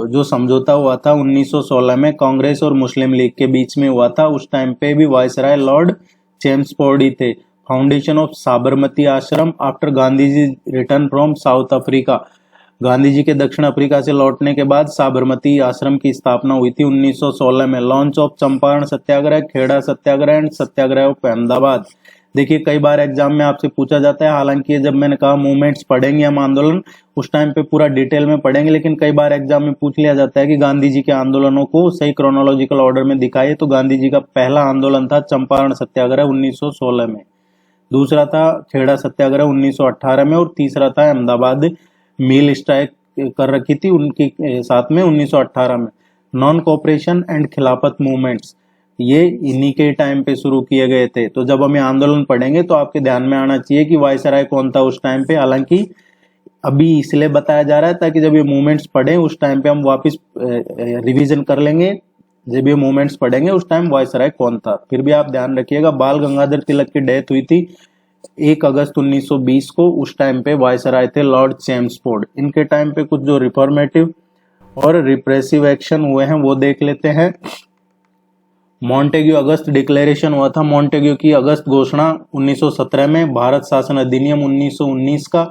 A: जो समझौता हुआ था 1916 में कांग्रेस और मुस्लिम लीग के बीच में हुआ था। उस टाइम पे भी वाइसराय लॉर्ड चेम्सफोर्ड ही थे। Foundation of Sabarmati Ashram after Gandhi ji return from South Africa. Gandhi ji के दक्षिण अफ्रीका से लौटने के बाद साबरमती आश्रम की स्थापना हुई थी 1916 में। Launch of Champaran Satyagraha, Kheda Satyagraha and Satyagraha of Ahmedabad. देखिए कई बार एग्जाम में आपसे पूछा जाता है, हालांकि जब मैंने कहा मूवमेंट्स पढ़ेंगे हम आंदोलन, उस टाइम पे पूरा डिटेल में पढ़ेंगे, लेकिन कई बार एग्जाम में पूछ लिया जाता है कि गांधी जी के आंदोलनों को सही क्रोनोलॉजिकल ऑर्डर में दिखाइए। तो गांधी जी का पहला आंदोलन था चंपारण सत्याग्रह 1916 में, दूसरा था खेड़ा सत्याग्रह 1918 में और तीसरा था अहमदाबाद मिल स्ट्राइक कर रखी थी उनके साथ में 1918 में। नॉन कोऑपरेशन एंड खिलाफत मूवमेंट्स ये इन्हीं के टाइम पे शुरू किए गए थे। तो जब हम ये आंदोलन पढ़ेंगे तो आपके ध्यान में आना चाहिए कि वाइसराय कौन था उस टाइम पे। हालांकि अभी इसलिए बताया जा रहा है ताकि जब ये मूवमेंट्स पढ़ें उस टाइम पे हम वापस रिवीजन कर लेंगे। जब ये मूवमेंट्स पढ़ेंगे उस टाइम वाइसराय कौन था। फिर भी आप ध्यान रखिएगा, बाल गंगाधर तिलक की डेथ हुई थी 1 अगस्त 1920 को। उस टाइम पे वाइसराय थे लॉर्ड चेम्सफोर्ड। इनके टाइम पे कुछ जो रिफॉर्मेटिव और रिप्रेसिव एक्शन हुए हैं वो देख लेते हैं। मॉन्टेग्यू अगस्त डिक्लेरेशन हुआ था। मॉन्टेग्यू की अगस्त घोषणा 1917 में। भारत शासन अधिनियम 1919 का।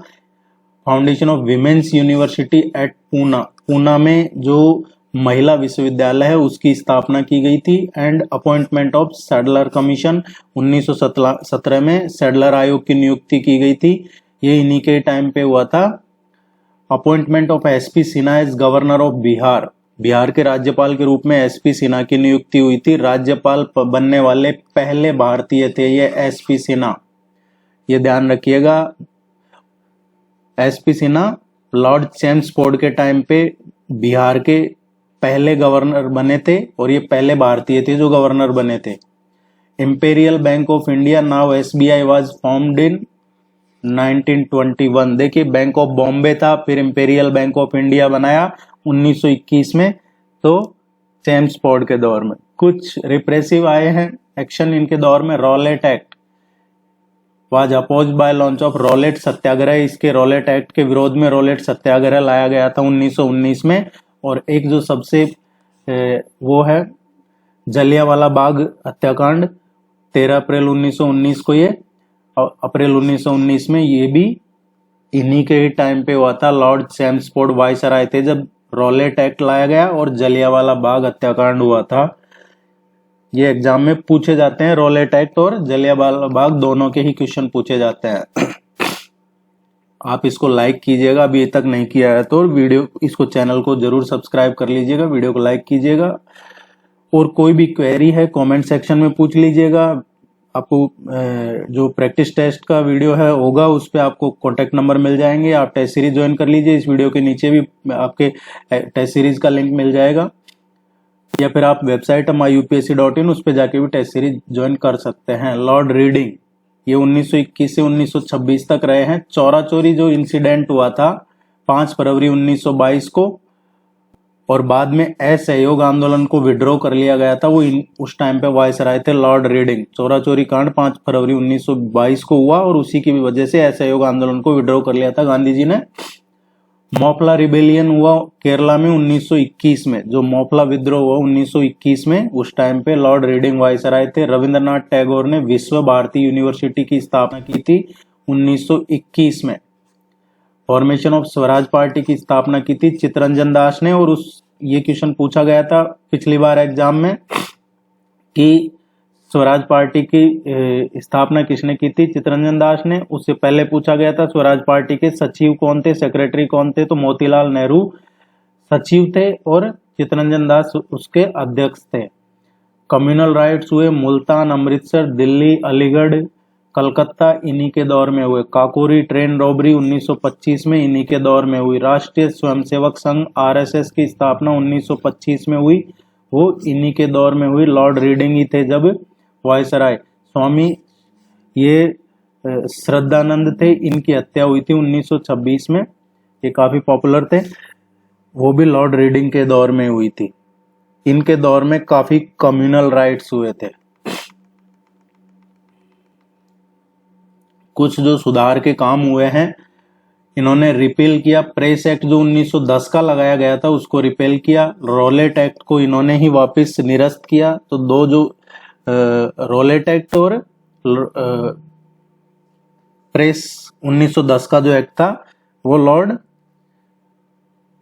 A: Foundation of women's university at Poona, Poona में जो महिला विश्वविद्यालय है उसकी स्थापना की गई थी। And appointment of Sadler commission 1917 में सैडलर आयोग की नियुक्ति की गई थी। ये इन्हीं के टाइम पे हुआ था। Appointment of S P Sinha as governor of Bihar, Bihar के राज्यपाल के रूप में एसपी सिन्हा की नियुक्ति हुई थी। राज्यपाल बनने वाले पहले भारतीय थे ये एसपी सिन्हा, ये ध्यान रखिएगा। एसपी सिन्हा लॉर्ड चेम्सफोर्ड के टाइम पे बिहार के पहले गवर्नर बने थे और ये पहले भारतीय थे जो गवर्नर बने थे। Imperial bank of India now SBI was formed in 1921। देखिए बैंक ऑफ बॉम्बे था, फिर इंपेरियल बैंक ऑफ इंडिया बनाया 1921 में, तो चेम्सफोर्ड के दौर में। कुछ रिप्रेसिव आए हैं एक्शन इनके दौर में। Rowlatt act was oppose by launch of Rowlatt satyagraha. इसके रॉलेट एक्ट के विरोध में रॉलेट सत्याग्रह लाया गया था 1919 में। और एक जो सबसे वो है जलियांवाला बाग हत्याकांड 13 अप्रैल 1919 को, ये अप्रैल 1919 में, ये भी इन्हीं के ही टाइम पे हुआ था। लॉर्ड चेम्सफोर्ड वाइसराय थे जब रॉलेट एक्ट लाया गया और जलियांवाला बाग हत्याकांड हुआ था। ये एग्जाम में पूछे जाते हैं, रॉलेट एक्ट और जलियांवाला बाग दोनों के ही क्वेश्चन पूछे जाते हैं। आप इसको लाइक कीजिएगा अभी तक नहीं किया है तो, वीडियो इसको चैनल को जरूर सब्सक्राइब कर लीजिएगा, वीडियो को लाइक कीजिएगा। और कोई भी क्वेरी है कमेंट सेक्शन में पूछ लीजिएगा। आपको जो प्रैक्टिस टेस्ट का वीडियो है होगा उस पे आपको कॉन्टेक्ट नंबर मिल जाएंगे। आप टेस्ट सीरीज ज्वाइन कर लीजिए। इस वीडियो के नीचे भी आपके टेस्ट सीरीज का लिंक मिल जाएगा। या फिर आप वेबसाइट myupsc.in उस पर जाके भी टेस्ट सीरीज ज्वाइन कर सकते हैं। लॉर्ड रीडिंग ये 1921 से 1926 तक रहे हैं। चौरा चोरी जो इंसिडेंट हुआ था 5 फरवरी 1922 को, और बाद में असहयोग आंदोलन को विड्रॉ कर लिया गया था, वो उस टाइम पे वायसराय थे लॉर्ड रीडिंग। चौरा चोरी कांड 5 फरवरी 1922 को हुआ और उसी की वजह से असहयोग आंदोलन को विड्रॉ कर लिया था गांधी जी ने। मोपला रिबेलियन हुआ केरला में 1921 में, जो मोपला विद्रोह हुआ 1921 में, उस टाइम पे लॉर्ड रीडिंग वायसराय थे। रविंद्रनाथ टैगोर ने विश्व भारती यूनिवर्सिटी की स्थापना की थी 1921 में। फॉर्मेशन ऑफ स्वराज पार्टी की स्थापना की थी चित्तरंजन दास ने, और ये क्वेश्चन पूछा गया था पिछली बार एग्जाम में कि स्वराज पार्टी की स्थापना किसने की थी, चित्तरंजन दास ने। उससे पहले पूछा गया था स्वराज पार्टी के सचिव कौन थे, सेक्रेटरी कौन थे, तो मोतीलाल नेहरू सचिव थे और चित्तरंजन दास उसके अध्यक्ष थे। कम्युनल राइट्स हुए मुल्तान, अमृतसर, दिल्ली, अलीगढ़, कलकत्ता, इन्हीं के दौर में हुए। काकोरी ट्रेन रॉबरी 1925 में इन्हीं के दौर में हुई। राष्ट्रीय स्वयंसेवक संघ आरएसएस की स्थापना 1925 में हुई, वो इन्हीं के दौर में हुई। लॉर्ड रीडिंग ही थे जब वायसराय। स्वामी ये श्रद्धानंद थे, इनकी हत्या हुई थी 1926 में, ये काफी पॉपुलर थे, वो भी लॉर्ड रीडिंग के दौर में हुई थी। इनके दौर में काफी कम्युनल राइट्स हुए थे। कुछ जो सुधार के काम हुए हैं, इन्होंने रिपेल किया प्रेस एक्ट जो 1910 का लगाया गया था उसको रिपेल किया। रॉलेट एक्ट को इन्होंने ही वापस निरस्त किया। तो दो जो रॉलेट एक्ट और प्रेस 1910 का जो एक्ट था वो लॉर्ड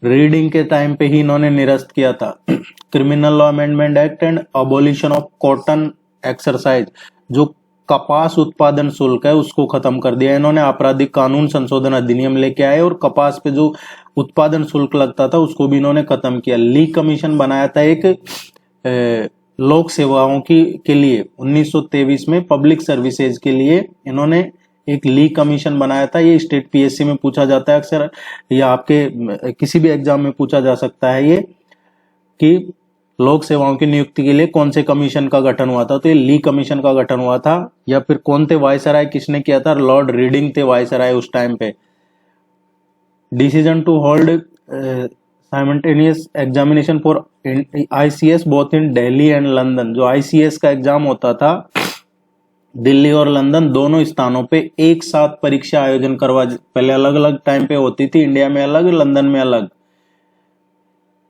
A: रीडिंग के टाइम पे ही इन्होंने निरस्त किया था। Criminal law amendment act and abolition of cotton exercise, जो कपास उत्पादन शुल्क है उसको खत्म कर दिया इन्होंने। आपराधिक कानून संशोधन अधिनियम लेके आए और कपास पे जो उत्पादन शुल्क लगता था उसको भी इन्होंने खत्म किया। ली कमीशन बनाया था एक लोक सेवाओं के लिए 1923 में, पब्लिक सर्विसेज के लिए इन्होंने एक ली कमीशन बनाया था। ये स्टेट पीएससी में पूछा जाता है अक्सर, या आपके किसी भी एग्जाम में पूछा जा सकता है ये, कि लोक सेवाओं की नियुक्ति के लिए कौन से कमीशन का गठन हुआ था, तो ये ली कमीशन का गठन हुआ था। या फिर कौन थे वायसराय, किसने किया था, लॉर्ड रीडिंग थे वायसराय उस टाइम पे। Decision to hold simultaneous examination for ICS both in Delhi and London, जो आईसीएस का एग्जाम होता था दिल्ली और लंदन दोनों स्थानों पे एक साथ परीक्षा आयोजन करवा, पहले अलग अलग टाइम पे होती थी, इंडिया में अलग लंदन में अलग,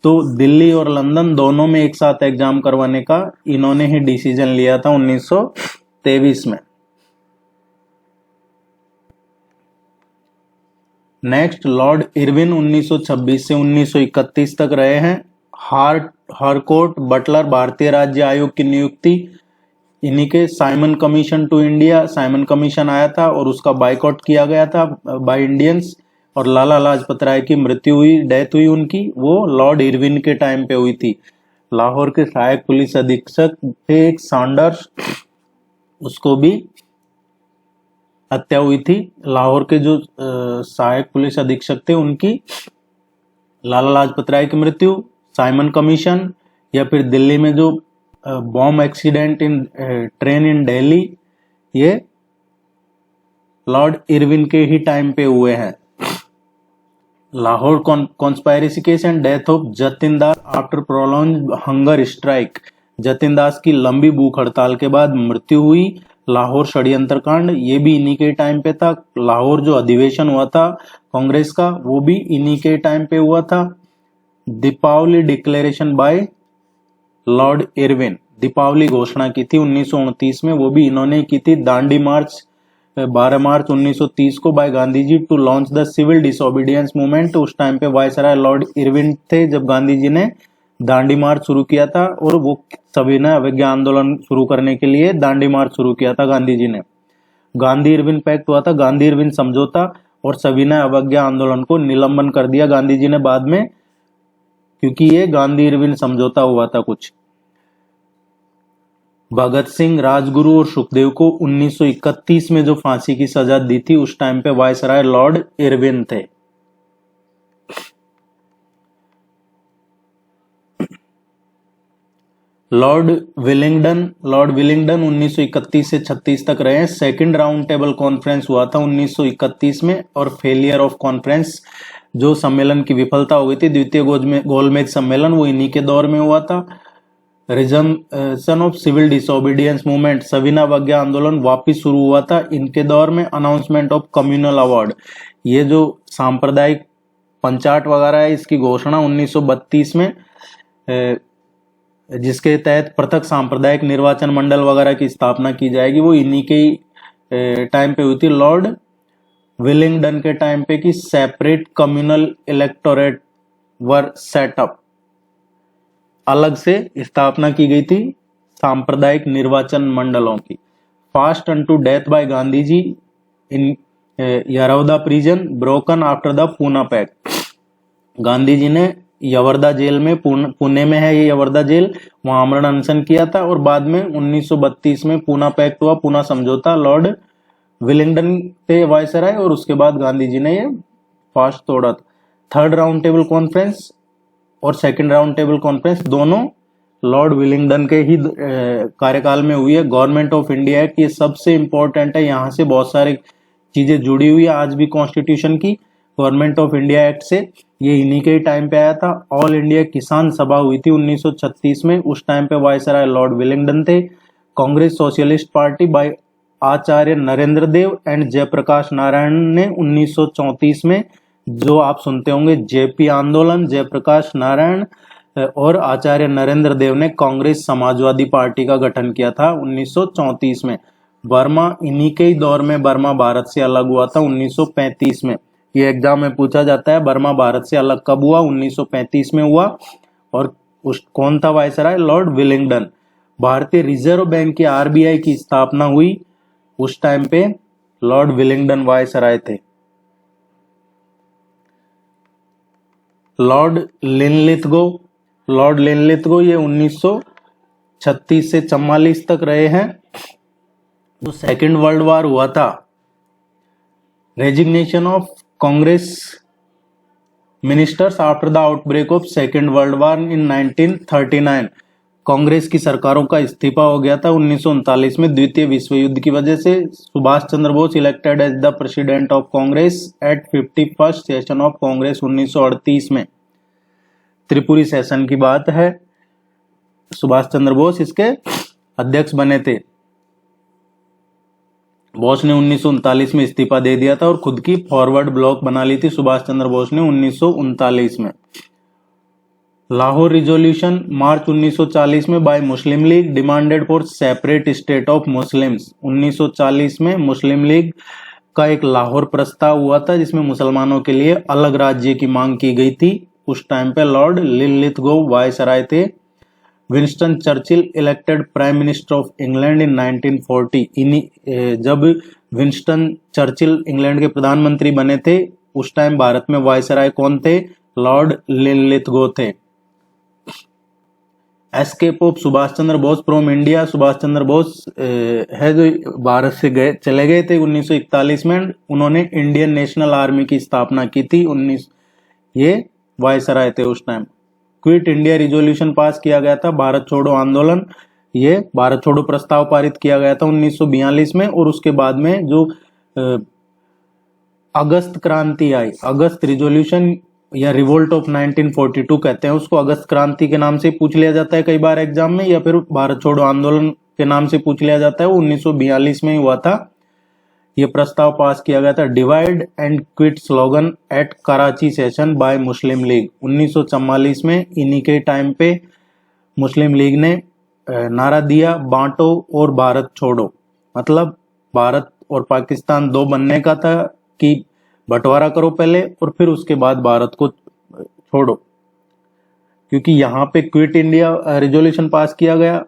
A: तो दिल्ली और लंदन दोनों में एक साथ एग्जाम करवाने का इन्होंने ही डिसीजन लिया था 1923 में। नेक्स्ट लॉर्ड इरविन 1926 से 1931 तक रहे हैं। हारकोर्ट बटलर भारतीय राज्य आयोग की नियुक्ति इन्हीं के। Simon commission to India, Simon commission आया था और उसका बाइकआउट किया गया था बाय इंडियंस। और लाला लाजपत राय की मृत्यु हुई, डेथ हुई उनकी, वो लॉर्ड इरविन के टाइम पे हुई थी। लाहौर के सहायक पुलिस अधीक्षक थे एक सैंडर्स, उसको भी हत्या हुई थी। लाहौर के जो सहायक पुलिस अधीक्षक थे उनकी, लाला लाजपत राय की मृत्यु, साइमन कमीशन, या फिर दिल्ली में जो bomb accident in train in Delhi, ये लॉर्ड इरविन के ही टाइम पे हुए हैं। Lahore conspiracy case and death of Jatin Das after prolong hunger strike, Jatin Das की लंबी भूख हड़ताल के बाद मृत्यु हुई। लाहौर षड्यंत्र कांड, ये भी इन्हीं के टाइम पे था। लाहौर जो अधिवेशन हुआ था कांग्रेस का, वो भी इन्हीं के टाइम पे हुआ था। Deepavali declaration by Lord Irwin, Deepavali घोषणा की थी 1929 में, वो भी इन्होंने की थी। दांडी मार्च 12 मार्च 1930 को by Gandhi ji to launch the civil disobedience movement, उस टाइम पे वायसराय लॉर्ड इरविन थे जब गांधी जी ने दांडी मार्च शुरू किया था। और वो सविनय अवज्ञा आंदोलन शुरू करने के लिए दांडी मार्च शुरू किया था गांधी जी ने। गांधी इरविन पैक्ट हुआ था, गांधी इरविन समझौता, और सविनय अवज्ञा आंदोलन को निलंबन कर दिया गांधी जी ने बाद में, क्योंकि ये गांधी इरविन समझौता हुआ था कुछ। भगत सिंह, राजगुरु और सुखदेव को 1931 में जो फांसी की सजा दी थी उस टाइम पे वायसराय लॉर्ड इरविन थे। लॉर्ड विलिंगडन 1931 से 36 तक रहे हैं। सेकंड राउंड टेबल कॉन्फ्रेंस हुआ था 1931 में, और फेलियर ऑफ कॉन्फ्रेंस, जो सम्मेलन की विफलता हो गई थी, द्वितीय गोलमेज सम्मेलन, वो इन्हीं के दौर में हुआ था। Resumption of civil disobedience movement, सविना अवज्ञा आंदोलन वापिस शुरू हुआ था इनके दौर में। अनाउंसमेंट ऑफ कम्युनल अवार्ड, ये जो सांप्रदायिक पंचायत वगैरह है, इसकी घोषणा 1932 में, जिसके तहत पृथक सांप्रदायिक निर्वाचन मंडल वगैरह की स्थापना की जाएगी, वो इन्हीं के टाइम पे हुई थी। लॉर्ड विलिंगडन के टाइम पे कि separate communal electorate were set up, अलग से स्थापना की गई थी सांप्रदायिक निर्वाचन मंडलों की। Fast unto death by Gandhi ji in Yerwada prison, broken after the Poona pact, Gandhi ji ने यवर्दा जेल में, पुणे में है ये यवर्दा जेल, वहां आमरण अनशन किया था, और बाद में 1932 में पूना पैक्ट हुआ, पूना समझौता। लॉर्ड विलिंगडन थे वायसराय, और उसके बाद गांधी जी ने ये फास्ट तोड़ा था। थर्ड राउंड टेबल कॉन्फ्रेंस और सेकंड राउंड टेबल कॉन्फ्रेंस दोनों लॉर्ड विलिंगडन के ही कार्यकाल में हुई है। गवर्नमेंट ऑफ इंडिया एक्ट, ये सबसे इंपॉर्टेंट है, यहाँ से बहुत सारी चीजें जुड़ी हुई है आज भी कॉन्स्टिट्यूशन की। गवर्नमेंट ऑफ इंडिया एक्ट से ये इन्हीं के टाइम पे आया था। ऑल इंडिया किसान सभा हुई थी 1936 में, उस टाइम पे वायसराय लॉर्ड विलिंगडन थे। Congress socialist party by Acharya Narendra Dev and Jayaprakash Narayan ने 1934 में, जो आप सुनते होंगे जेपी आंदोलन, जयप्रकाश नारायण और आचार्य नरेंद्र देव ने कांग्रेस समाजवादी पार्टी का गठन किया था 1934 में। बर्मा इन्हीं के ही दौर में बर्मा भारत से अलग हुआ था 1935 में। ये एग्जाम में पूछा जाता है, बर्मा भारत से अलग कब हुआ? 1935 में हुआ। और कौन था वायसराय? Lord Willingdon. भारतीय रिजर्व बैंक की आरबीआई की स्थापना हुई, उस टाइम पे लॉर्ड विलिंगडन वायसराय थे। लॉर्ड लिनलिथगो ये 1936 से 44 तक रहे हैं। जो सेकेंड वर्ल्ड वॉर हुआ था, resignation of Congress ministers after the outbreak of second world war in 1939, Congress की सरकारों का इस्तीफा हो गया था 1939 में द्वितीय विश्व युद्ध की वजह से। Subhas Chandra Bose elected as the president of Congress at 51st session of Congress 1938 में। त्रिपुरी सेशन की बात है, सुभाष चंद्र बोस इसके अध्यक्ष बने थे। बोस ने 1939 में इस्तीफा दे दिया था और खुद की फॉरवर्ड ब्लॉक बना ली थी सुभाष चंद्र बोस ने 1939 में। लाहौर रिजोल्यूशन मार्च 1940 में bye Muslim league demanded for separate state of Muslims. 1940 में मुस्लिम लीग का एक लाहौर प्रस्ताव हुआ था जिसमें मुसलमानों के लिए अलग राज्य की मांग की गई थी। उस टाइम पे लॉर्ड लिनलिथगो वायसराय थे। Winston Churchill elected prime minister of England in 1940। जब विंस्टन चर्चिल इंग्लैंड के प्रधानमंत्री बने थे, उस टाइम भारत में वायसराय कौन थे? लॉर्ड लिनलिथगो थे। Escape of Subhas Chandra Bose from India. Subhas Chandra Bose है जो भारत से चले गए थे 1941 में। उन्होंने इंडियन नेशनल आर्मी की स्थापना की थी। ये वायसराय थे उस time. Quit India resolution pass किया गया था, भारत छोड़ो आंदोलन। ये भारत छोड़ो प्रस्ताव पारित किया गया था 1942 में। और उसके बाद में जो अगस्त क्रांति आई, अगस्त रिजोल्यूशन या रिवोल्ट ऑफ 1942 कहते हैं उसको, अगस्त क्रांति के नाम से पूछ लिया जाता है कई बार एग्जाम में, या फिर भारत छोड़ो आंदोलन के नाम से पूछ लिया जाता है। वो 1942 में ही हुआ था। ये प्रस्ताव पास किया गया था। Divide and quit slogan at Karachi session by Muslim League 1944 में। इन्हीं के टाइम पे मुस्लिम लीग ने नारा दिया, बांटो और भारत छोड़ो। मतलब भारत और पाकिस्तान दो बनने का था कि बंटवारा करो पहले और फिर उसके बाद भारत को छोड़ो। क्योंकि यहाँ पे क्विट इंडिया रिजोल्यूशन पास किया गया,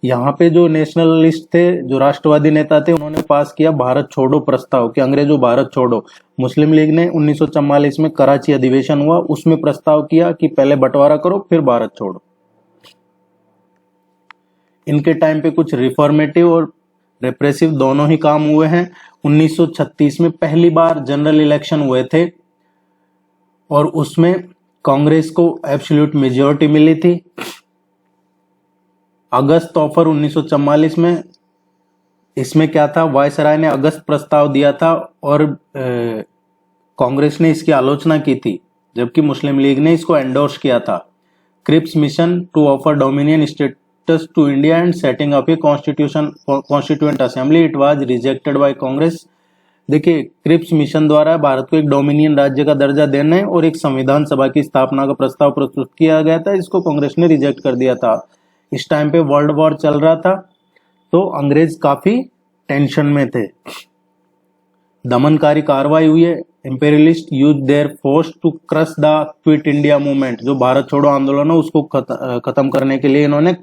A: यहाँ पे जो नेशनलिस्ट थे, जो राष्ट्रवादी नेता थे, उन्होंने पास किया भारत छोड़ो प्रस्ताव कि अंग्रेजों भारत छोड़ो। मुस्लिम लीग ने 1944 में कराची अधिवेशन हुआ, उसमें प्रस्ताव किया कि पहले बंटवारा करो फिर भारत छोड़ो। इनके टाइम पे कुछ रिफॉर्मेटिव और रेप्रेसिव दोनों ही काम हुए हैं। 1936 में पहली बार जनरल इलेक्शन हुए थे और उसमें कांग्रेस को एब्सोल्यूट मेजॉरिटी मिली थी। अगस्त ऑफर 1944 में, इसमें क्या था, वायसराय ने अगस्त प्रस्ताव दिया था और कांग्रेस ने इसकी आलोचना की थी, जबकि मुस्लिम लीग ने इसको एंडोर्स किया था। Cripps mission to offer dominion status to India and setting up a constituent assembly, it was rejected by Congress. देखिए, क्रिप्स मिशन द्वारा भारत को एक डोमिनियन राज्य का दर्जा देने और एक संविधान सभा की स्थापना का प्रस्ताव प्रस्तुत किया गया था, इसको कांग्रेस ने रिजेक्ट कर दिया था। इस टाइम पे वर्ल्ड वॉर चल रहा था, तो अंग्रेज काफी टेंशन में थे। दमनकारी कार्रवाई हुई है। Imperialist use their force to crush the quit India movement, जो भारत छोड़ो आंदोलन है उसको खत्म करने के लिए इन्होंने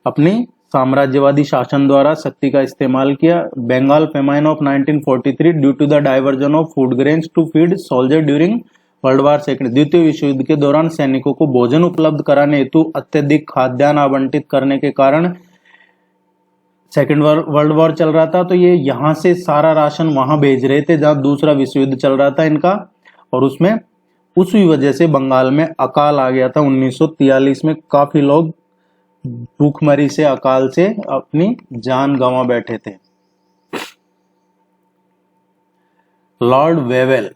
A: अपनी साम्राज्यवादी शासन द्वारा शक्ति का इस्तेमाल किया। Bengal famine of 1943 due to the diversion of food grains to feed soldier during world war second, द्वितीय विश्व युद्ध के दौरान सैनिकों को भोजन उपलब्ध कराने हेतु अत्यधिक खाद्यान्न आवंटित करने के कारण, सेकेंड वर्ल्ड वॉर चल रहा था, तो ये यहां से सारा राशन वहां भेज रहे थे जहां दूसरा विश्व युद्ध चल रहा था इनका, और उसमें उसी वजह से बंगाल में अकाल आ गया था 1943 में। काफी लोग भूखमरी से, अकाल से अपनी जान गंवा बैठे थे। लॉर्ड वेवेल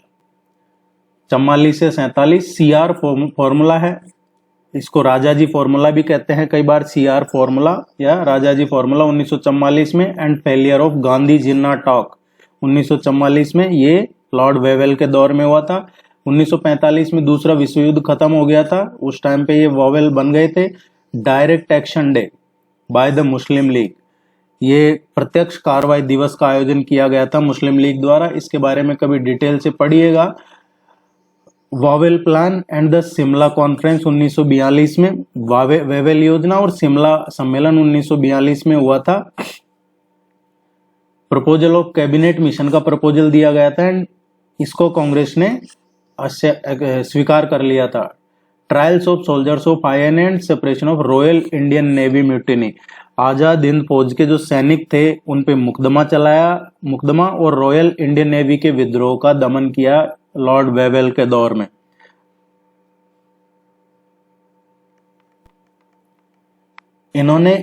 A: 44 से 47 सीआर फॉर्मूला है, इसको राजाजी फॉर्मूला भी कहते हैं कई बार, सीआर फॉर्मूला या राजाजी फॉर्मूला 1944 में। And failure of Gandhi Jinnah talk 1944 में, ये लॉर्ड वेवेल के दौर में हुआ था। 1945 में दूसरा विश्व युद्ध खत्म हो गया था, उस टाइम पे ये वॉवेल बन गए थे। Direct action day by the Muslim league, ये प्रत्यक्ष कार्रवाई दिवस का आयोजन किया गया था मुस्लिम लीग द्वारा, इसके बारे में कभी डिटेल से पढ़िएगा। Vowel plan and the Shimla conference 1942 में, वेवेल योजना और शिमला सम्मेलन 1942 में हुआ था। प्रपोजल ऑफ कैबिनेट मिशन का प्रपोजल दिया गया था एंड इसको कांग्रेस ने स्वीकार कर लिया था। Trials of soldiers of IN and separation of royal Indian navy mutiny, Azad Hind Fauj के जो सैनिक थे उन पे मुकदमा और रॉयल इंडियन नेवी के विद्रोह का दमन किया लॉर्ड वेवेल के दौर में। इन्होंने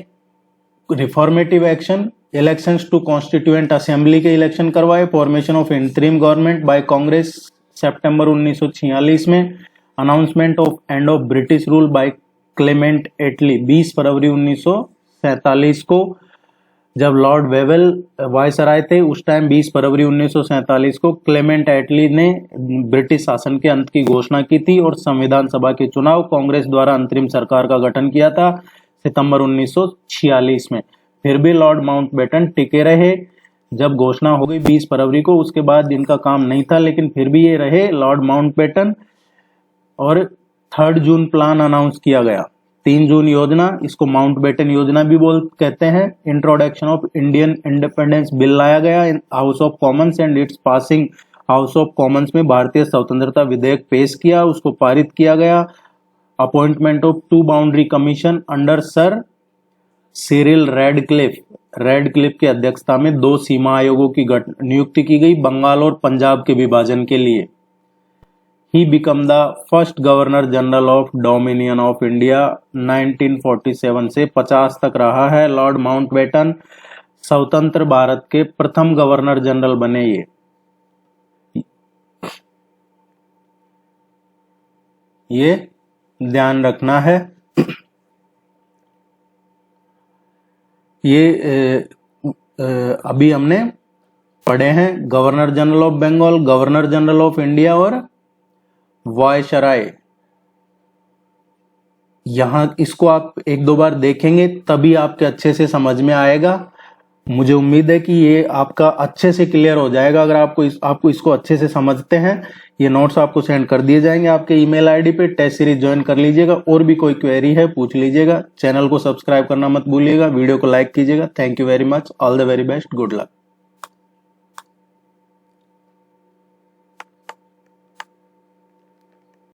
A: reformative action, elections to constituent assembly के इलेक्शन करवाए, formation of interim government by Congress सितंबर 1946 में, announcement of end of British rule by Clement Attlee 20 फरवरी 1947 को, जब लॉर्ड वेवेल वायसराय थे उस टाइम 20 फरवरी 1947 को क्लेमेंट एटली ने ब्रिटिश शासन के अंत की घोषणा की थी और संविधान सभा के चुनाव कांग्रेस द्वारा अंतरिम सरकार का गठन किया था सितंबर 1946 में। फिर भी लॉर्ड माउंटबेटन टिके रहे, जब घोषणा हो गई 20 फरवरी को, उसके बाद इनका काम नहीं था, लेकिन फिर भी ये रहे लॉर्ड माउंटबेटन। और 3 जून प्लान अनाउंस किया गया, 3 जून योजना, इसको माउंटबेटन योजना भी कहते हैं। Introduction of Indian independence bill लाया गया in house of Commons and it's passing, house of Commons में भारतीय स्वतंत्रता विधेयक पेश किया, उसको पारित किया गया। Appointment of 2 boundary commission under sir Cyril Radcliffe की अध्यक्षता में 2 सीमा आयोगों की नियुक्ति की गई बंगाल और पंजाब के विभाजन के लिए। He became the first governor general of dominion of India 1947 से 50 तक रहा है। लॉर्ड माउंटबेटन स्वतंत्र भारत के प्रथम गवर्नर जनरल बने। ये ध्यान रखना है। ये अभी हमने पढ़े हैं governor general of Bengal, governor general of India और वायसराय। यहां इसको आप 1-2 बार देखेंगे तभी आपके अच्छे से समझ में आएगा। मुझे उम्मीद है कि ये आपका अच्छे से क्लियर हो जाएगा अगर आपको इसको अच्छे से समझते हैं। ये नोट्स आपको सेंड कर दिए जाएंगे आपके ईमेल आईडी पे। टेस्ट सीरीज ज्वाइन कर लीजिएगा, और भी कोई क्वेरी है पूछ लीजिएगा। चैनल को सब्सक्राइब करना मत भूलिएगा, वीडियो को लाइक कीजिएगा। Thank you very much, all the very best, good luck.